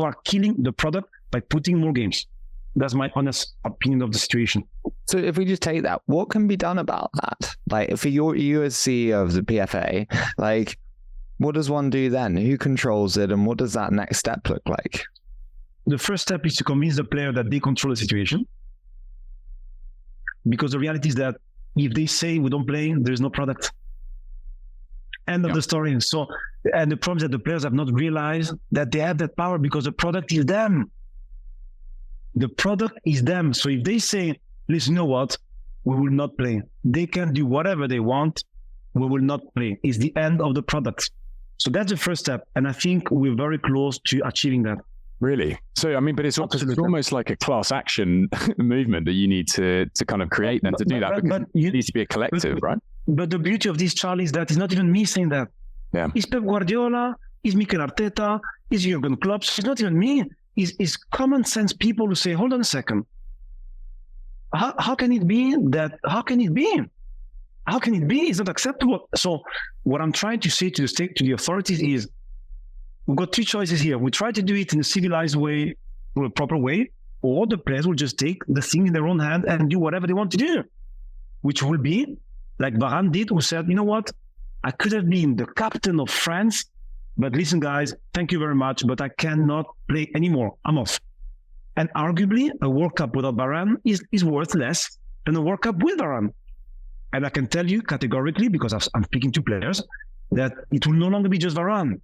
are killing the product by putting more games. That's my honest opinion of the situation. So if we just take that, what can be done about that? Like, for you as CEO of the PFA, like, what does one do then? Who controls it, and what does that next step look like? The first step is to convince the player that they control the situation. Because the reality is that if they say we don't play, there's no product. End of the story. So, and the problem is that the players have not realized that they have that power, because the product is them. The product is them. So if they say, listen, you know what? We will not play. They can do whatever they want. We will not play. It's the end of the product. So that's the first step. And I think we're very close to achieving that. Really? So, I mean, but it's almost like a class action movement that you need to kind of create then to do that, because it needs to be a collective, right? But the beauty of this, Charlie, is that it's not even me saying that. Yeah. It's Pep Guardiola, it's Mikel Arteta, it's Jurgen Klopp. It's not even me. It's common sense people who say, hold on a second. How can it be that? How can it be? How can it be? It's not acceptable. So what I'm trying to say to the state, to the authorities, is we've got two choices here. We try to do it in a civilized way, or a proper way, or the players will just take the thing in their own hand and do whatever they want to do, which will be like Varane did, who said, you know what? I could have been the captain of France, but listen, guys, thank you very much, but I cannot play anymore. I'm off. And arguably, a World Cup without Varane is worth less than a World Cup with Varane. And I can tell you categorically, because I'm speaking to players, that it will no longer be just Varane.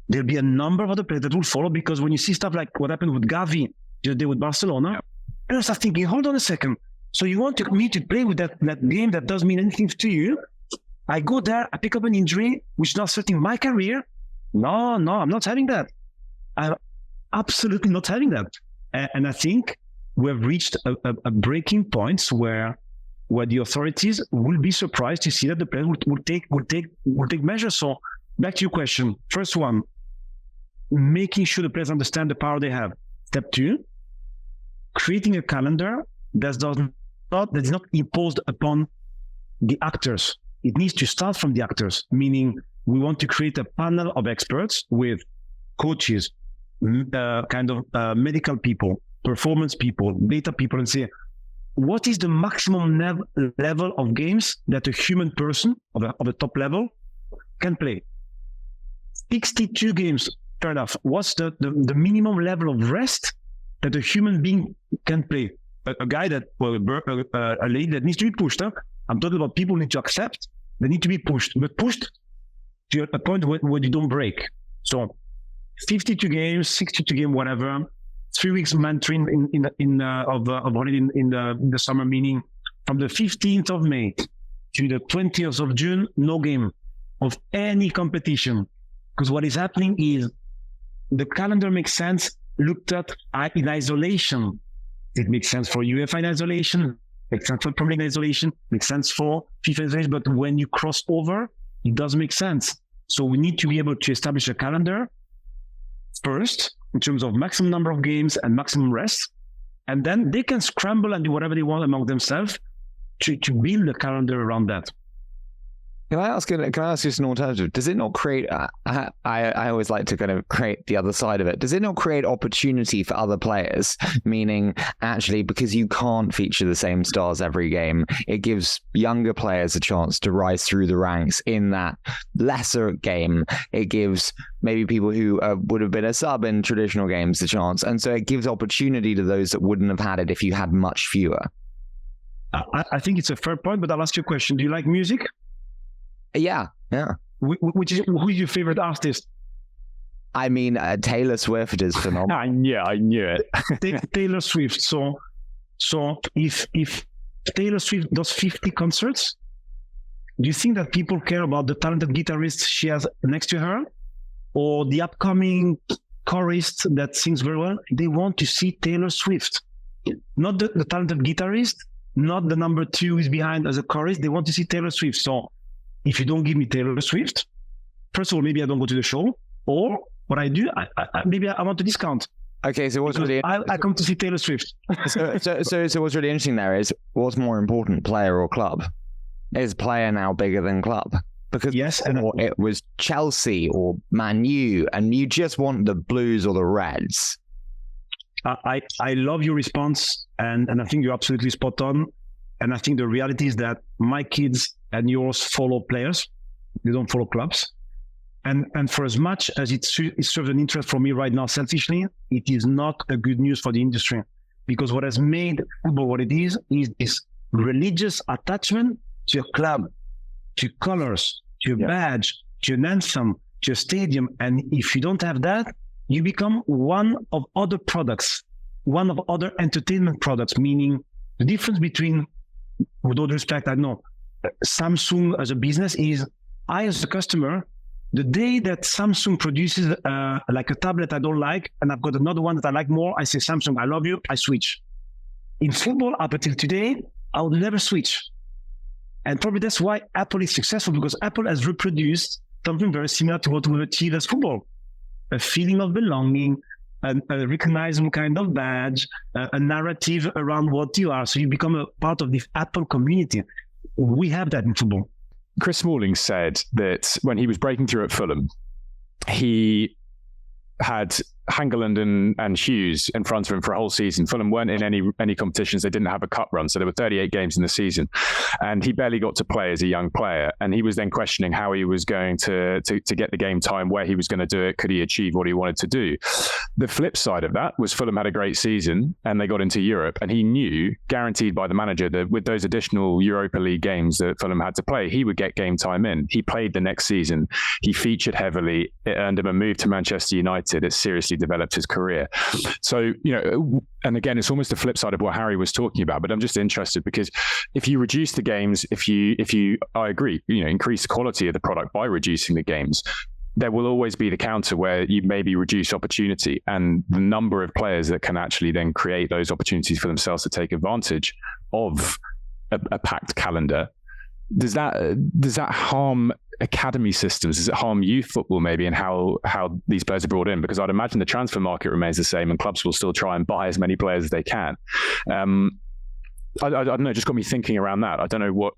There'll be a number of other players that will follow, because when you see stuff like what happened with Gavi the other day with Barcelona, I start thinking, hold on a second. So you want me to play with that game that doesn't mean anything to you? I go there, I pick up an injury, which is not hurting my career. No, I'm not having that. I'm absolutely not having that. And I think we have reached a breaking point where the authorities will be surprised to see that the players will take measures. So back to your question. First one, making sure the players understand the power they have. Step two, creating a calendar that is not imposed upon the actors. It needs to start from the actors, meaning we want to create a panel of experts with coaches, medical people, performance people, data people, and say, what is the maximum level of games that a human person of a top level can play? 62 games, fair enough. What's the minimum level of rest that a human being can play? A guy a lady that needs to be pushed. I'm talking about people who need to accept They need to be pushed, but pushed to a point where you don't break. So 52 games, 62 games, whatever. 3 weeks mentoring of holiday in the summer, meaning from the 15th of May to the 20th of June, no game of any competition. Because what is happening is the calendar makes sense looked at in isolation. It makes sense for UEFA in isolation, makes sense for Premier League in isolation, makes sense for FIFA in isolation, but when you cross over, it doesn't make sense. So we need to be able to establish a calendar first, in terms of maximum number of games and maximum rest, and then they can scramble and do whatever they want among themselves to build a calendar around that. Can I ask just an alternative? Does it not create, I always like to kind of create the other side of it. Does it not create opportunity for other players? Meaning, actually, because you can't feature the same stars every game, it gives younger players a chance to rise through the ranks in that lesser game. It gives maybe people who would have been a sub in traditional games the chance. And so it gives opportunity to those that wouldn't have had it if you had much fewer. I think it's a fair point, but I'll ask you a question. Do you like music? Yeah. Who is your favorite artist? I mean, Taylor Swift is phenomenal. I knew it. Taylor Swift. So if Taylor Swift does 50 concerts, do you think that people care about the talented guitarist she has next to her, or the upcoming chorist that sings very well? They want to see Taylor Swift, not the talented guitarist, not the number 2 is behind as a chorist. They want to see Taylor Swift. So if you don't give me Taylor Swift, first of all, maybe I don't go to the show, or what I do, maybe I want a discount. Okay, so what's really I come to see Taylor Swift. so what's really interesting there is what's more important, player or club? Is player now bigger than club? Because yes, and it was Chelsea or Man U, and you just want the Blues or the Reds. I love your response, and I think you're absolutely spot on. And I think the reality is that my kids and yours follow players; they don't follow clubs. And for as much as it serves an interest for me right now, selfishly, it is not a good news for the industry, because what has made football what it is this religious attachment to a club, to colors, to a badge, to an anthem, to a stadium. And if you don't have that, you become one of other products, one of other entertainment products, meaning the difference between, with all due respect, I know, Samsung as a business is, I as a customer, the day that Samsung produces like a tablet I don't like, and I've got another one that I like more, I say, Samsung, I love you, I switch. In football, up until today, I would never switch. And probably that's why Apple is successful, because Apple has reproduced something very similar to what we achieve as football. A feeling of belonging, a recognizable kind of badge, a narrative around what you are. So you become a part of the Apple community. We have that in football. Chris Smalling said that when he was breaking through at Fulham, he had Hangeland and Hughes in front of him for a whole season. Fulham weren't in any competitions. They didn't have a cup run, so there were 38 games in the season. And he barely got to play as a young player. And he was then questioning how he was going to get the game time, where he was going to do it, could he achieve what he wanted to do. The flip side of that was Fulham had a great season and they got into Europe. And he knew, guaranteed by the manager, that with those additional Europa League games that Fulham had to play, he would get game time in. He played the next season. He featured heavily. It earned him a move to Manchester United. It seriously developed his career. So, and again, it's almost the flip side of what Harry was talking about, but I'm just interested because if you reduce the games, if you, I agree, increase the quality of the product by reducing the games, there will always be the counter where you maybe reduce opportunity and the number of players that can actually then create those opportunities for themselves to take advantage of a packed calendar. Does that harm academy systems? Does it harm youth football maybe, and how these players are brought in? Because I'd imagine the transfer market remains the same and clubs will still try and buy as many players as they can. I don't know, just got me thinking around that. I don't know what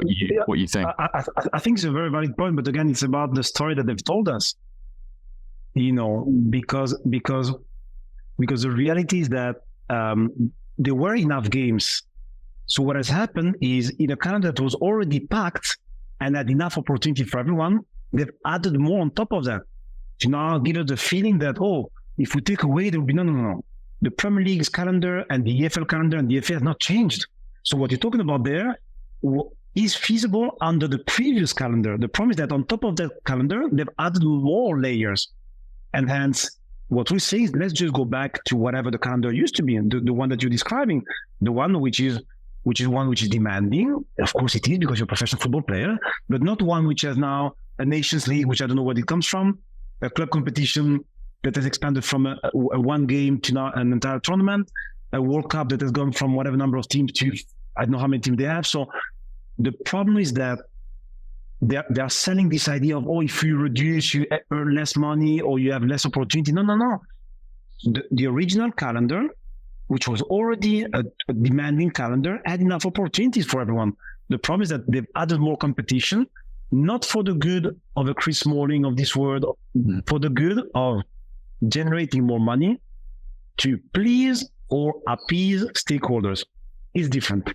you think. I think it's a very valid point, but again, it's about the story that they've told us. Because the reality is that there were enough games. So what has happened is, in a calendar that was already packed and had enough opportunity for everyone, they've added more on top of that to now give us the feeling that, if we take away, there will be no. The Premier League's calendar and the EFL calendar and the FA has not changed. So what you're talking about there, is feasible under the previous calendar. The problem is that on top of that calendar, they've added more layers. And hence, what we say is, let's just go back to whatever the calendar used to be, and the one that you're describing, the one which is demanding. Of course it is, because you're a professional football player, but not one which has now a Nations League, which I don't know what it comes from, a club competition that has expanded from a one game to now an entire tournament, a World Cup that has gone from whatever number of teams to, I don't know how many teams they have. So the problem is that they are selling this idea of, if you reduce, you earn less money or you have less opportunity. No. The original calendar, which was already a demanding calendar, had enough opportunities for everyone. The problem is that they've added more competition, not for the good of a Chris Smalling of this world, for the good of generating more money to please or appease stakeholders. It's different.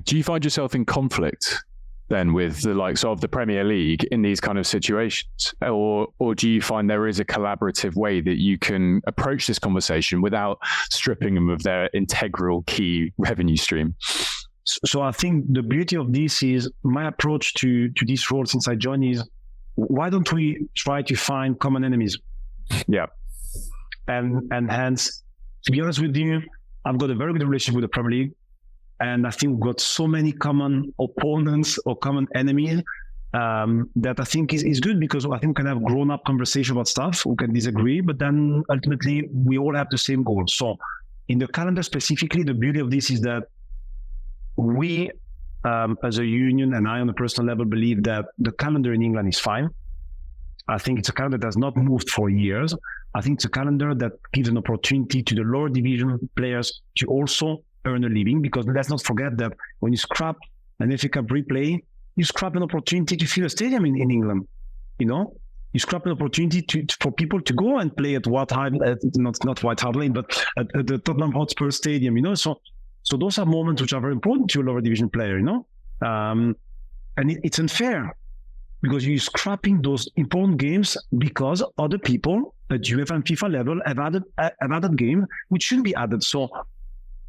Do you find yourself in conflict then with the likes of the Premier League in these kind of situations? Or do you find there is a collaborative way that you can approach this conversation without stripping them of their integral key revenue stream? So I think the beauty of this is, my approach to this role since I joined is, why don't we try to find common enemies? Yeah. And hence, to be honest with you, I've got a very good relationship with the Premier League. And I think we've got so many common opponents or common enemies that I think is good, because I think we can have grown-up conversation about stuff. We can disagree, but then ultimately we all have the same goal. So in the calendar specifically, the beauty of this is that we, as a union, and I on a personal level, believe that the calendar in England is fine. I think it's a calendar that has not moved for years. I think it's a calendar that gives an opportunity to the lower division players to also earn a living, because let's not forget that when you scrap an FA Cup replay, you scrap an opportunity to fill a stadium in England. You scrap an opportunity for people to go and play at not White Hart Lane, but at the Tottenham Hotspur Stadium. So those are moments which are very important to a lower division player. And it's unfair, because you're scrapping those important games because other people at UEFA and FIFA level have added game which shouldn't be added. So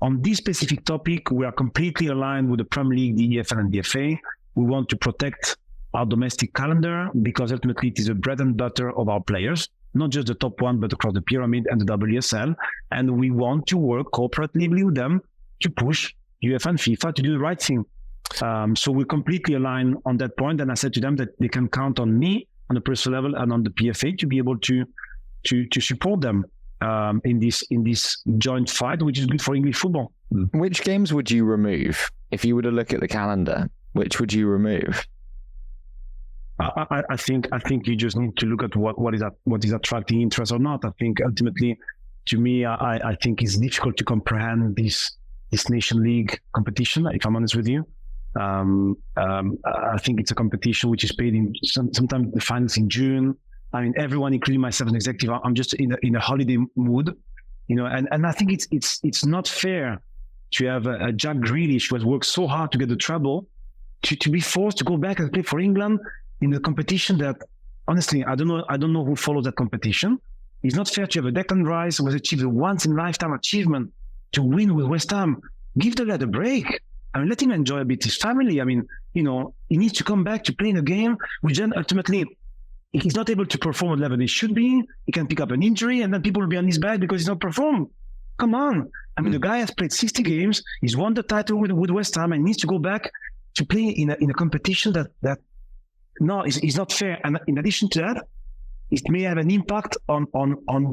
on this specific topic, we are completely aligned with the Premier League, the EFL and the FA. We want to protect our domestic calendar, because ultimately it is the bread and butter of our players, not just the top one, but across the pyramid and the WSL. And we want to work cooperatively with them to push UEFA and FIFA to do the right thing. So we're completely aligned on that point. And I said to them that they can count on me on a personal level and on the PFA to be able to support them in this joint fight, which is good for English football. Which games would you remove if you were to look at the calendar? Which would you remove? I think you just need to look at what is attracting interest or not. I think ultimately, to me, I think it's difficult to comprehend this Nation League competition, if I'm honest with you. I think it's a competition which is paid in sometimes the finals in June. I mean, everyone, including myself as an executive, I'm just in a holiday mood, and I think it's not fair to have a Jack Grealish who has worked so hard to get the treble to be forced to go back and play for England in a competition that, honestly, I don't know who follows that competition. It's not fair to have a Declan Rice who has achieved a once in a lifetime achievement to win with West Ham. Give the lad a break. I mean, let him enjoy a bit his family. I mean, he needs to come back to play in a game, which then ultimately, if he's not able to perform at the level he should be, he can pick up an injury, and then people will be on his back because he's not performed. Come on. I mean, the guy has played 60 games. He's won the title with West Ham and needs to go back to play in a competition that no, is not fair. And in addition to that, it may have an impact on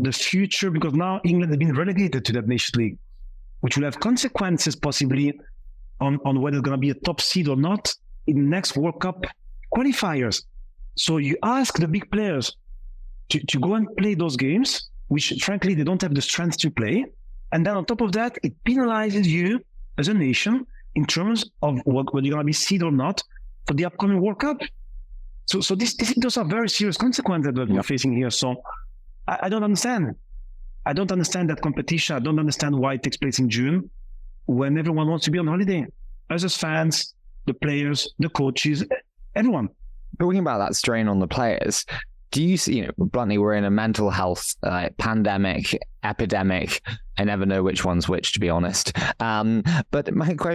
the future, because now England has been relegated to that Nations League, which will have consequences possibly on whether it's going to be a top seed or not in the next World Cup qualifiers. So you ask the big players to go and play those games, which frankly they don't have the strength to play. And then on top of that, it penalizes you as a nation in terms of whether you're going to be seed or not for the upcoming World Cup. So those are very serious consequences that we're facing here. So I don't understand. I don't understand that competition. I don't understand why it takes place in June when everyone wants to be on holiday. Us as fans, the players, the coaches, everyone. Talking about that strain on the players, do you see, bluntly, we're in a mental health pandemic, epidemic. I never know which one's which, to be honest. But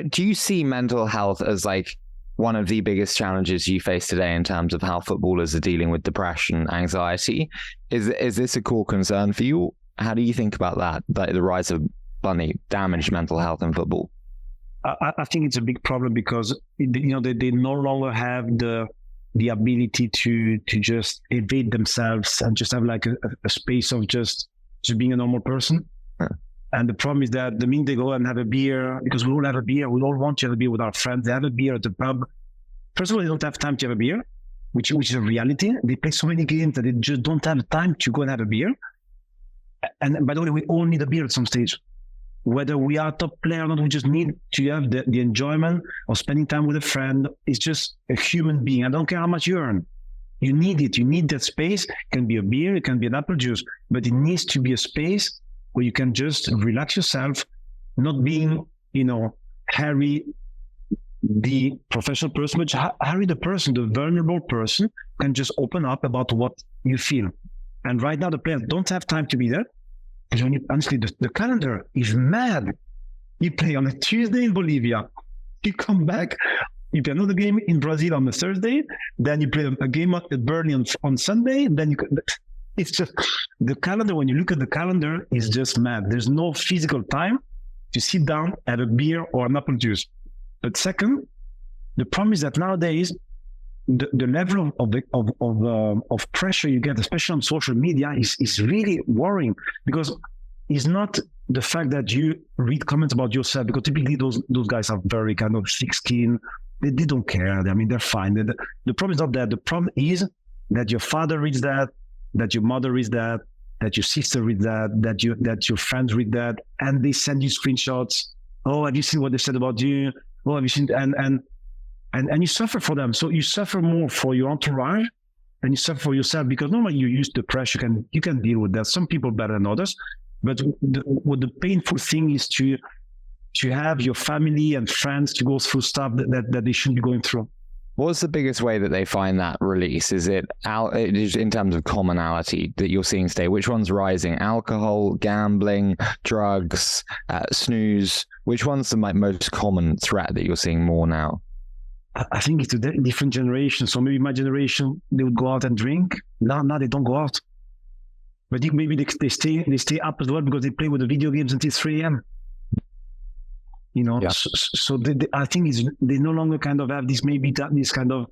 do you see mental health as like one of the biggest challenges you face today in terms of how footballers are dealing with depression, anxiety. Is this a core concern for you? How do you think about that, the rise of damaged mental health in football? I think it's a big problem because they no longer have the ability to just evade themselves and just have like a space of just being a normal person. And the problem is that the minute they go and have a beer, because we all have a beer, we all want to have a beer with our friends. They have a beer at the pub. First of all, they don't have time to have a beer, which is a reality. They play so many games that they just don't have time to go and have a beer. And by the way, we all need a beer at some stage. Whether we are a top player or not, we just need to have the enjoyment of spending time with a friend. It's just a human being. I don't care how much you earn. You need it. You need that space. It can be a beer, it can be an apple juice, but it needs to be a space where you can just relax yourself, not being, Harry, the professional person, but Harry, the person, the vulnerable person, can just open up about what you feel. And right now, the players don't have time to be there. Because honestly, the calendar is mad. You play on a Tuesday in Bolivia. You come back, you play another game in Brazil on a Thursday. Then you play a game at Burnley on Sunday. Then it's just the calendar. When you look at the calendar, is just mad. There's no physical time to sit down, have a beer or an apple juice. But second, the problem is that nowadays the level of pressure you get, especially on social media, is really worrying, because it's not the fact that you read comments about yourself, because typically those guys are very kind of thick-skinned. They don't care. I mean, they're fine. The problem is not that. The problem is that your father reads that your mother reads that your sister reads that your friends read that, and they send you screenshots. Oh, have you seen what they said about you? Oh, have you seen? And you suffer for them. So you suffer more for your entourage than you suffer for yourself, because normally you use the pressure. You can deal with that. Some people better than others. But what the painful thing is to have your family and friends to go through stuff that they shouldn't be going through. What's the biggest way that they find that release? Is it in terms of commonality that you're seeing today? Which one's rising? Alcohol, gambling, drugs, snooze? Which one's the most common threat that you're seeing more now? I think it's a different generation. So maybe my generation, they would go out and drink. Now they don't go out. But maybe they stay up as well because they play with the video games until 3 a.m. Yeah. So I think they no longer kind of have this kind of,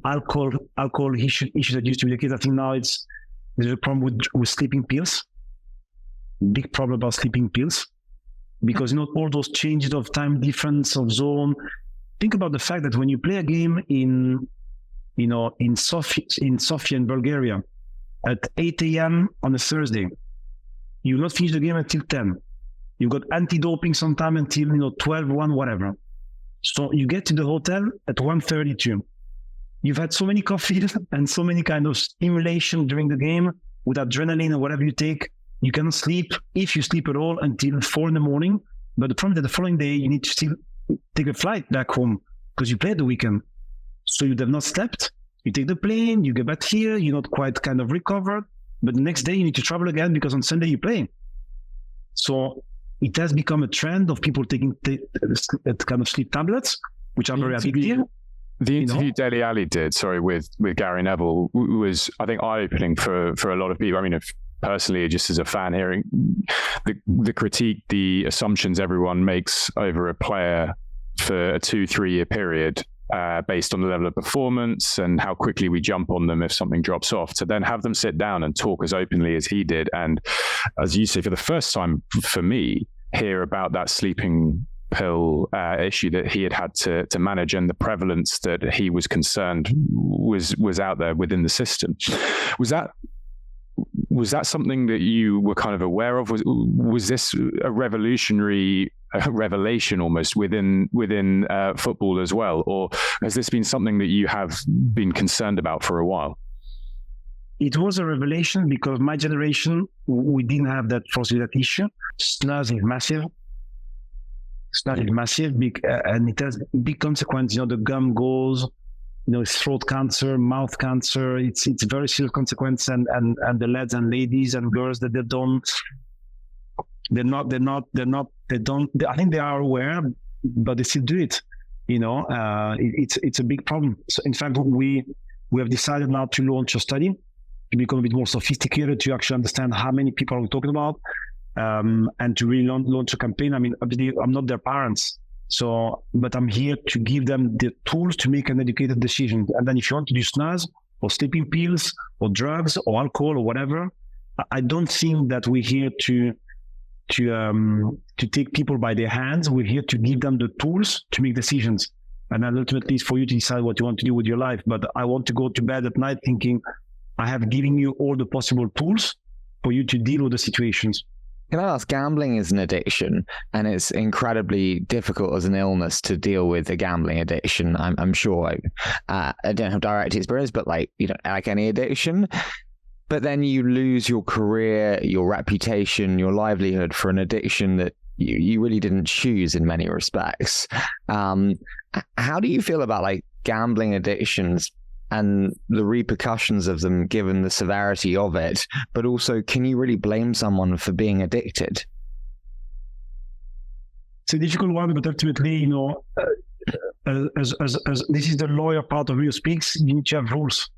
alcohol issue that used to be the case. I think now there's a problem with sleeping pills. Big problem about sleeping pills, because all those changes of time difference of zone. Think about the fact that when you play a game in Sofia in Bulgaria at 8 a.m. on a Thursday, you will not finish the game until 10. You've got anti-doping sometime until 12, 1, whatever. So you get to the hotel at 1:32. You've had so many coffees and so many kind of stimulation during the game with adrenaline or whatever you take. You cannot sleep, if you sleep at all, until 4 in the morning. But the problem is that the following day, you need to still take a flight back home because you played the weekend. So you'd have not slept. You take the plane, you get back here, you're not quite kind of recovered. But the next day, you need to travel again because on Sunday you play. So it has become a trend of people taking kind of sleep tablets, which are very addictive. The interview Dele Alli did, with Gary Neville was, I think, eye-opening for a lot of people. I mean, personally, just as a fan, hearing the critique, the assumptions everyone makes over a player for a 2-3 year period, based on the level of performance and how quickly we jump on them if something drops off, to then have them sit down and talk as openly as he did. And as you say, for the first time for me, hear about that sleeping pill issue that he had to manage, and the prevalence that he was concerned was out there within the system. Was that something that you were kind of aware of? Was this a revelation almost within football as well, or has this been something that you have been concerned about for a while? It was a revelation because my generation, we didn't have that issue. Snus is massive. And it has big consequences. The gum goes. Throat cancer, mouth cancer. It's very serious consequence, and the lads and ladies and girls that I think they are aware, but they still do it. it's a big problem. So in fact, we have decided now to launch a study to become a bit more sophisticated, to actually understand how many people are we talking about, and to really launch a campaign. I mean, obviously, I'm not their parents, but I'm here to give them the tools to make an educated decision. And then if you want to do snus or sleeping pills or drugs or alcohol or whatever, I don't think that we're here to take people by their hands. We're here to give them the tools to make decisions. And then ultimately it's for you to decide what you want to do with your life. But I want to go to bed at night thinking I have given you all the possible tools for you to deal with the situations. Can I ask, gambling is an addiction, and it's incredibly difficult as an illness to deal with a gambling addiction. I'm sure I don't have direct experience, but like any addiction. But then you lose your career, your reputation, your livelihood for an addiction that you really didn't choose in many respects. How do you feel about like gambling addictions and the repercussions of them, given the severity of it? But also, can you really blame someone for being addicted? It's a difficult one, but ultimately, as this is the lawyer part of me who speaks, you need to have rules.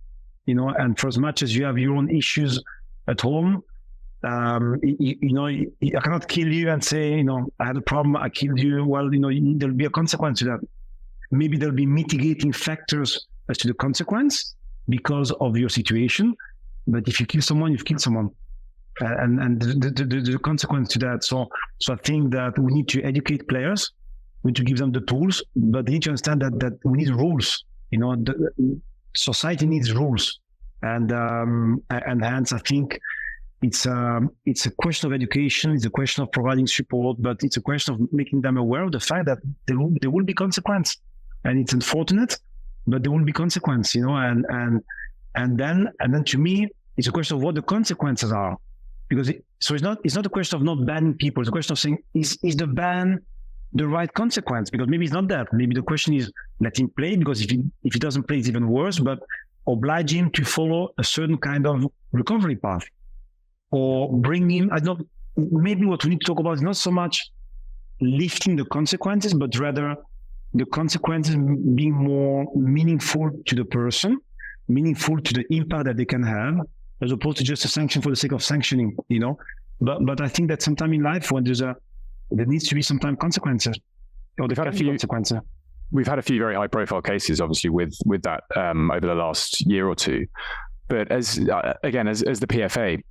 And for as much as you have your own issues at home, I cannot kill you and say, I had a problem, I killed you. Well, there'll be a consequence to that. Maybe there'll be mitigating factors as to the consequence because of your situation. But if you kill someone, you've killed someone. And the consequence to that. So I think that we need to educate players. We need to give them the tools, but they need to understand that we need rules. Society needs rules, and hence I think it's a question of education. It's a question of providing support, but it's a question of making them aware of the fact that there will be consequence, and it's unfortunate, but there will be consequence. And then to me, it's a question of what the consequences are, because it's not a question of not banning people. It's a question of saying is the ban the right consequence? Because maybe it's not that. Maybe the question is let him play, because if he doesn't play, it's even worse. But oblige him to follow a certain kind of recovery path, or bring him. Maybe what we need to talk about is not so much lifting the consequences, but rather the consequences being more meaningful to the person, meaningful to the impact that they can have, as opposed to just a sanction for the sake of sanctioning. But I think that sometime in life when there needs to be sometimes consequences. We've had a few very high-profile cases, obviously, with that over the last year or two. But as the PFA,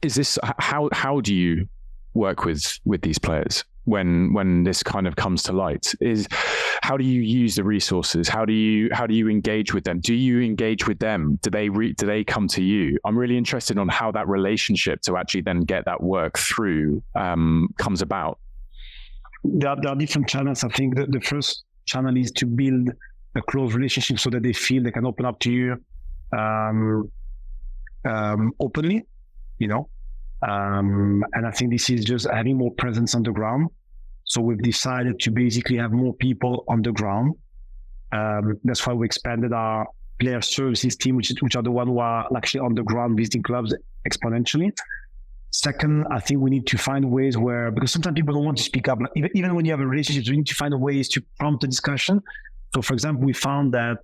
is this how do you work with these players when this kind of comes to light? How do you use the resources? How do you engage with them? Do you engage with them? Do they come to you? I'm really interested on how that relationship to actually then get that work through comes about. There are different channels. I think the first channel is to build a close relationship so that they feel they can open up to you openly, and I think this is just having more presence on the ground. So we've decided to basically have more people on the ground. That's why we expanded our player services team, which are the ones who are actually on the ground visiting clubs exponentially. Second, I think we need to find ways because sometimes people don't want to speak up. Even when you have a relationship, we need to find ways to prompt a discussion. So, for example, we found that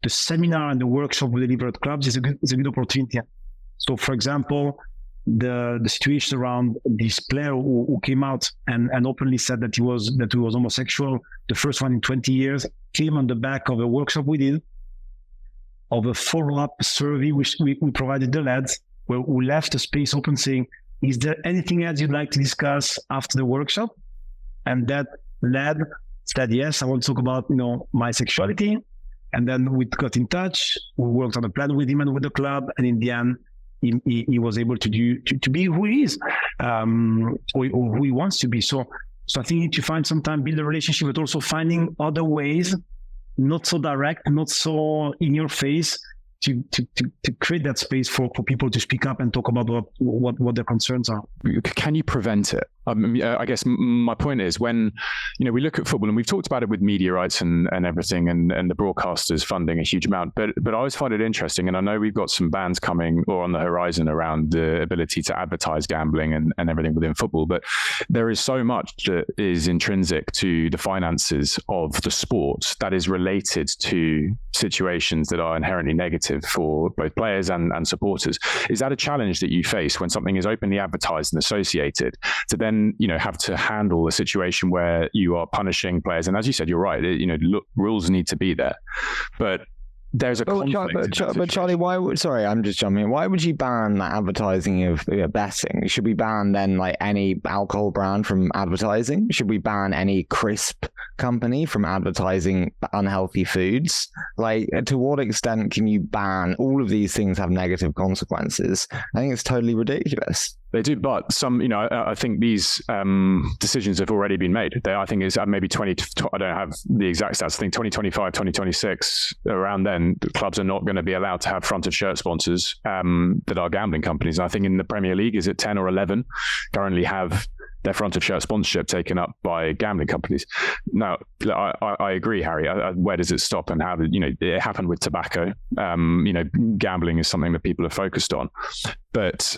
the seminar and the workshop we deliver at clubs is a good opportunity. So, for example, the situation around this player who came out and openly said that he was homosexual, the first one in 20 years, came on the back of a workshop we did, of a follow-up survey which we provided the lads, where we left the space open saying, is there anything else you'd like to discuss after the workshop? And that lad said, yes, I want to talk about, my sexuality. And then we got in touch, we worked on a plan with him and with the club, and in the end, he was able to be who he is, or who he wants to be. So I think you need to find some time, build a relationship, but also finding other ways, not so direct, not so in your face, to create that space for people to speak up and talk about what their concerns are. Can you prevent it? I guess my point is when, we look at football, and we've talked about it with media rights and everything, and the broadcasters funding a huge amount, but I always find it interesting, and I know we've got some bans coming or on the horizon around the ability to advertise gambling and everything within football, but there is so much that is intrinsic to the finances of the sport that is related to situations that are inherently negative for both players and supporters. Is that a challenge that you face when something is openly advertised and associated, to then have to handle a situation where you are punishing players? And as you said, you're right, rules need to be there, but there's a conflict. But Charlie, sorry, I'm just jumping in. Why would you ban that advertising of betting? Should we ban then like any alcohol brand from advertising? Should we ban any crisp company from advertising unhealthy foods? Like, to what extent can you ban? All of these things have negative consequences. I think it's totally ridiculous. They do, but some, I think these decisions have already been made. I think it's maybe 20, I don't have the exact stats. I think 2025, 2026, around then, clubs are not going to be allowed to have front of shirt sponsors that are gambling companies. And I think in the Premier League, is it 10 or 11 currently have their front of shirt sponsorship taken up by gambling companies? Now, I agree, Harry. Where does it stop, and how did, it happened with tobacco. Gambling is something that people are focused on, but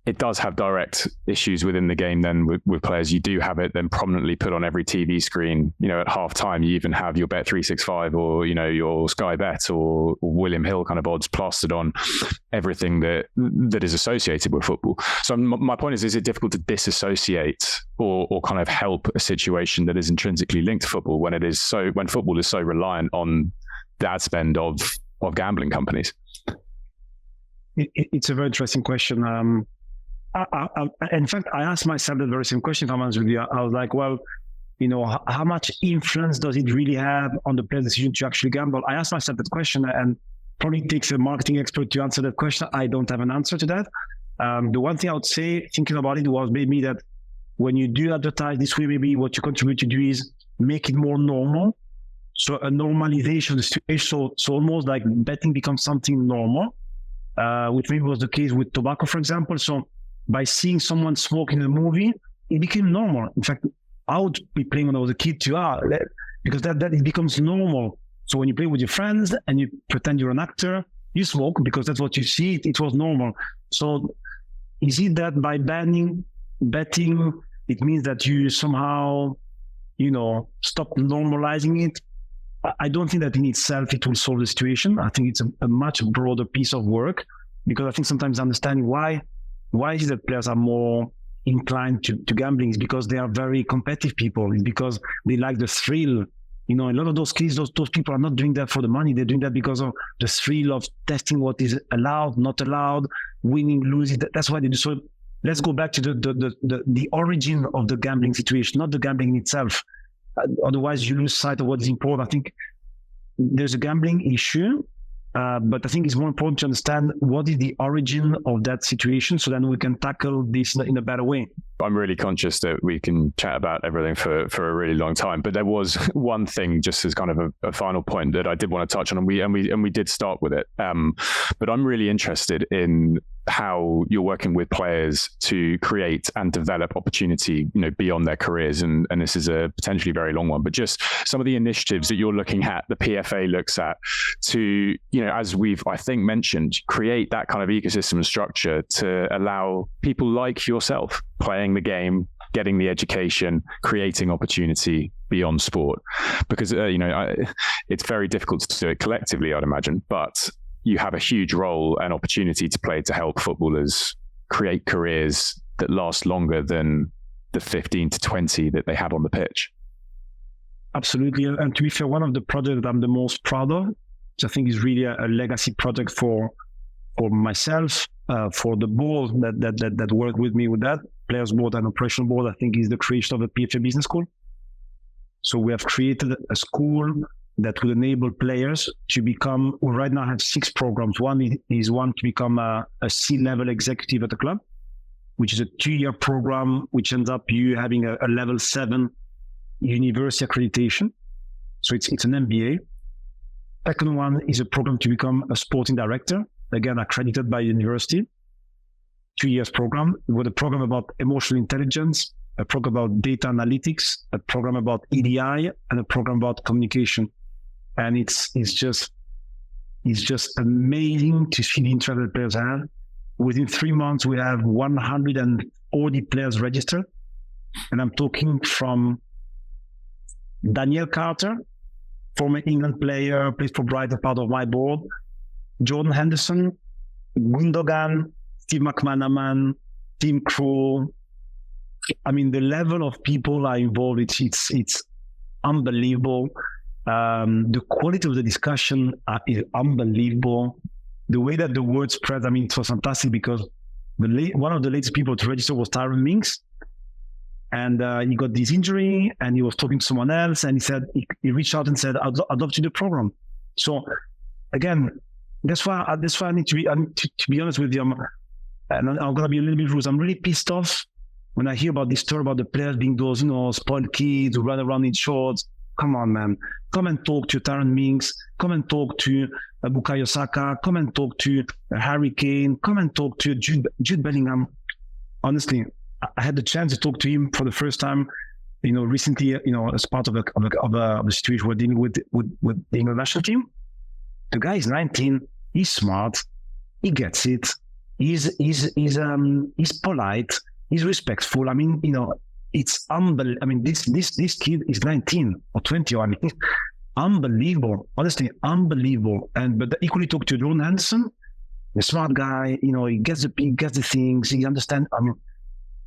it does have direct issues within the game then with players. You do have it then prominently put on every TV screen. At halftime, you even have your Bet365 or, your Sky Bet or William Hill kind of odds plastered on everything that is associated with football. So my point is it difficult to disassociate or kind of help a situation that is intrinsically linked to football when football is so reliant on the ad spend of gambling companies? It's a very interesting question. In fact, I asked myself the very same question, if I'm honest with you. I was like, well, how much influence does it really have on the player's decision to actually gamble? I asked myself that question, and probably takes a marketing expert to answer that question. I don't have an answer to that. The one thing I would say, thinking about it, was maybe that when you do advertise this way, maybe what you contribute to do is make it more normal. So a normalization of the situation. So almost like betting becomes something normal. Which maybe was the case with tobacco, for example. So by seeing someone smoke in a movie, it became normal. In fact, I would be playing when I was a kid too, because that it becomes normal. So when you play with your friends and you pretend you're an actor, you smoke because that's what you see. It was normal. So is it that by banning betting, it means that you somehow, stop normalizing it? I don't think that in itself it will solve the situation. I think it's a much broader piece of work, because I think sometimes understanding why is it that players are more inclined to gambling is because they are very competitive people. It's because they like the thrill. A lot of those kids, those people are not doing that for the money. They're doing that because of the thrill of testing what is allowed, not allowed, winning, losing. That's why they do. So let's go back to the origin of the gambling situation, not the gambling itself. Otherwise, you lose sight of what is important. I think there's a gambling issue, but I think it's more important to understand what is the origin of that situation, so then we can tackle this in a better way. I'm really conscious that we can chat about everything for a really long time, but there was one thing, just as kind of a final point, that I did want to touch on, and we did start with it. But I'm really interested in how you're working with players to create and develop opportunity, beyond their careers. And this is a potentially very long one, but just some of the initiatives that you're looking at, the PFA looks at, to, as we've, I think, mentioned, create that kind of ecosystem and structure to allow people like yourself playing the game, getting the education, creating opportunity beyond sport. Because, it's very difficult to do it collectively, I'd imagine, but you have a huge role and opportunity to play to help footballers create careers that last longer than the 15 to 20 that they have on the pitch. Absolutely. And to be fair, one of the projects that I'm the most proud of, which I think is really a legacy project for myself, for the board that worked with me with that, players board and operational board, I think, is the creation of a PFA business school. So we have created a school that will enable players to become, we right now have 6 programs. One is to become a C-level executive at the club, which is a 2-year program, which ends up you having a level 7 university accreditation. So it's an MBA. Second one is a program to become a sporting director, again, accredited by the university. 2 years program. It was a program about emotional intelligence, a program about data analytics, a program about EDI, and a program about communication. And it's just amazing to see the interest that players have. Within 3 months, we have 140 players registered. And I'm talking from Daniel Carter, former England player, plays for Brighton, part of my board, Jordan Henderson, Gundogan, Steve McManaman, Tim Krul. I mean, the level of people are involved, it's unbelievable. The quality of the discussion is unbelievable. The way that the word spread, I mean, it was fantastic because one of the latest people to register was Tyrone Mings. And he got this injury and he was talking to someone else and he said, he reached out and said, I'd love to do the program. So again, that's why I need to be honest with you. And I'm going to be a little bit rude. I'm really pissed off when I hear about this story about the players being those, spoiled kids who run around in shorts. Come on, man. Come and talk to Tyrone Mings. Come and talk to Bukayo Saka. Come and talk to Harry Kane. Come and talk to Jude Bellingham. Honestly, I had the chance to talk to him for the first time, recently, as part of a situation we're dealing with the England national team. The guy is 19. He's smart. He gets it. He's polite. He's respectful. I mean, it's unbelievable. I mean, this kid is 19 or 20. I mean, unbelievable. Honestly, unbelievable. But equally talk to Jordan Henderson, the smart guy. He gets the things. He understands. I mean,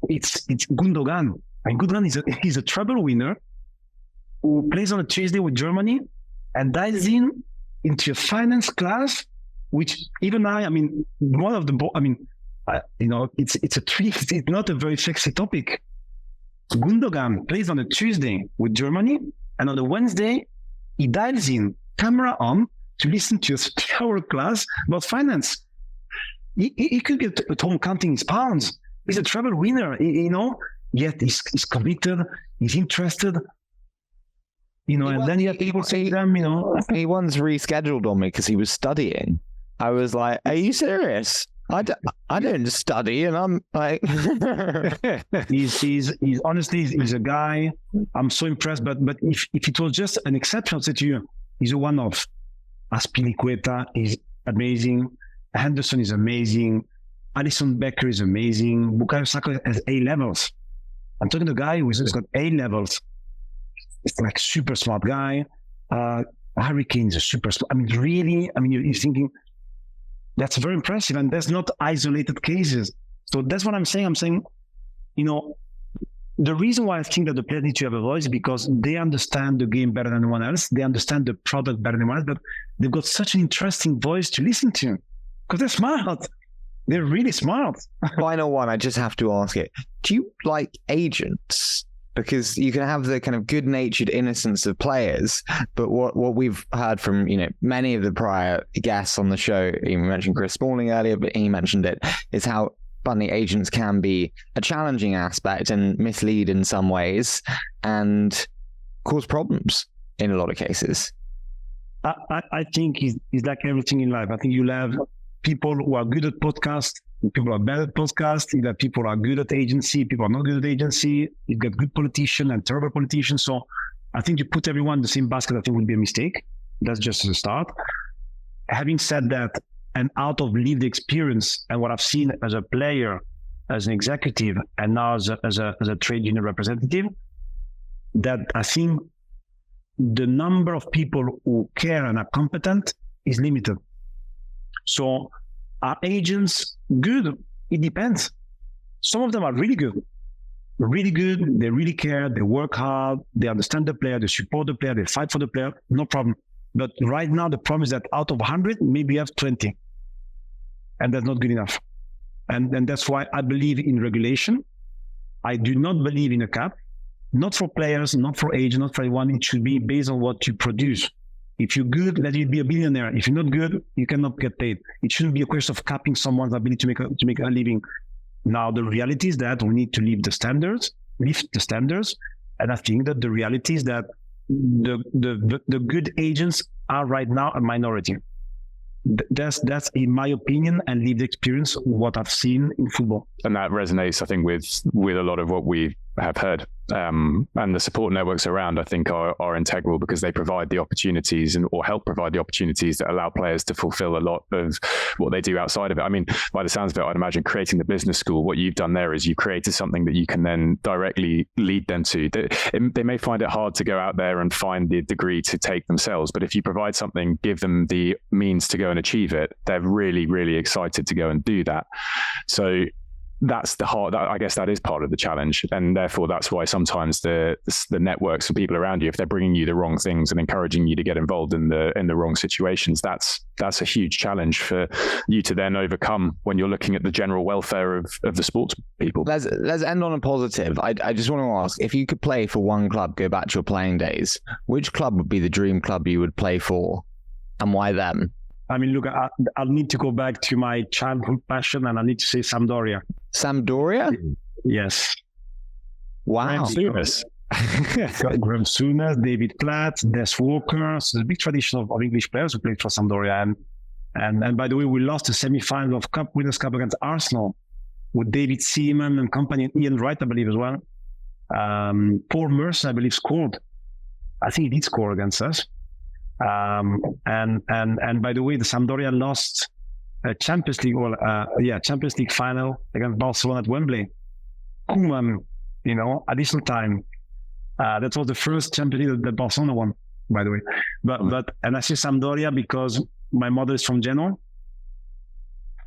it's Gundogan. I mean, Gundogan is a treble winner who plays on a Tuesday with Germany and dives into a finance class, which even I mean, one of the, it's not a very sexy topic. Gundogan plays on a Tuesday with Germany, and on a Wednesday, he dives in, camera on, to listen to a 3-hour class about finance. He could be at home counting his pounds. He's a treble winner, yet he's committed, he's interested. And then you have people say to them, He once rescheduled on me because he was studying. I was like, are you serious? I don't study, and I'm like... he's honestly, he's a guy, I'm so impressed, but if it was just an exception, I'll say to you, he's a one-off. Aspilicueta is amazing. Henderson is amazing. Alisson Becker is amazing. Bukayo Saka has A levels. I'm talking to a guy who's got A levels. It's like super smart guy. Harry Kane is a super smart. I mean, really. I mean, you're thinking that's very impressive, and there's not isolated cases. So that's what I'm saying. I'm saying, the reason why I think that the players need to have a voice is because they understand the game better than anyone else. They understand the product better than anyone else, but they've got such an interesting voice to listen to because they're smart. They're really smart. Final one, I just have to ask it. Do you like agents? Because you can have the kind of good-natured innocence of players, but what we've heard from many of the prior guests on the show, you mentioned Chris Smalling earlier, but he mentioned it, is how funny agents can be a challenging aspect and mislead in some ways and cause problems in a lot of cases. I think it's like everything in life. I think you'll have people who are good at podcasts, people are bad at podcasts. You have people who are good at agency, people are not good at agency. You've got good politicians and terrible politicians. So I think you put everyone in the same basket, I think would be a mistake. That's just a start. Having said that, and out of lived experience and what I've seen as a player, as an executive, and now as a trade union representative, that I think the number of people who care and are competent is limited. So are agents good? It depends. Some of them are really good. They really care, they work hard, they understand the player, they support the player, they fight for the player, no problem. But right now, the problem is that out of 100, maybe you have 20. And that's not good enough. And that's why I believe in regulation. I do not believe in a cap, not for players, not for agents, not for anyone. It should be based on what you produce. If you're good, let you be a billionaire. If you're not good, you cannot get paid. It shouldn't be a question of capping someone's ability to make a living. Now, the reality is that we need to lift the standards. And I think that the reality is that the good agents are right now a minority. That's in my opinion and lived experience what I've seen in football. And that resonates, I think, with a lot of what we have heard. And the support networks around, I think, are integral because they provide the opportunities or help provide the opportunities that allow players to fulfill a lot of what they do outside of it. I mean, by the sounds of it, I'd imagine creating the business school, what you've done there is you created something that you can then directly lead them to. They may find it hard to go out there and find the degree to take themselves, but if you provide something, give them the means to go and achieve it, they're really, really excited to go and do that. So that's I guess that is part of the challenge, and therefore that's why sometimes the networks and people around you, if they're bringing you the wrong things and encouraging you to get involved in the wrong situations, that's a huge challenge for you to then overcome when you're looking at the general welfare of the sports people. Let's end on a positive. I just want to ask, if you could play for one club, go back to your playing days, which club would be the dream club you would play for, and why them? I mean, look, I'll need to go back to my childhood passion, and I need to say Sampdoria. Sampdoria? Yes. Wow. Graham Souness, David Platt, Des Walker. So there's a big tradition of English players who played for Sampdoria. And by the way, we lost the semi-final of Cup Winners' Cup against Arsenal with David Seaman and company, and Ian Wright, I believe, as well. Paul Mercer, I believe, scored. I think he did score against us. And by the way, the Sampdoria lost a Champions League final against Barcelona at Wembley. Additional time. That was the first Champions League that Barcelona won, by the way. But I say Sampdoria because my mother is from Genoa,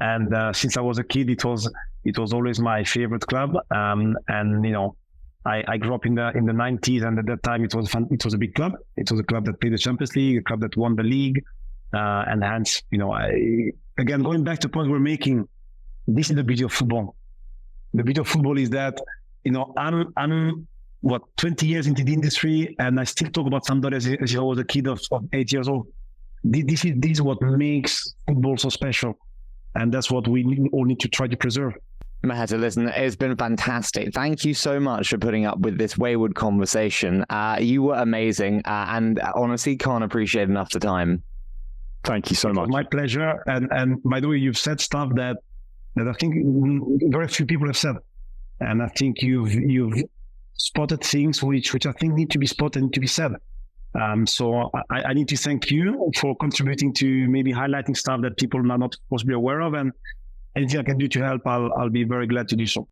and since I was a kid, it was always my favorite club. I grew up in the 90s, and at that time it was a big club. It was a club that played the Champions League, a club that won the league, and hence, again, going back to the point we're making, this is the beauty of football. The beauty of football is that, I'm 20 years into the industry, and I still talk about Sampdoria as I was a kid of 8 years old. This is what makes football so special, and that's what we all need to try to preserve. Maheta, listen, it's been fantastic. Thank you so much for putting up with this wayward conversation. You were amazing, and honestly can't appreciate enough the time. Thank you so much. My pleasure. And by the way, you've said stuff that I think very few people have said, and I think you've spotted things which I think need to be spotted and to be said. So I need to thank you for contributing to maybe highlighting stuff that people are not possibly aware of, and anything I can do to help, I'll be very glad to do so.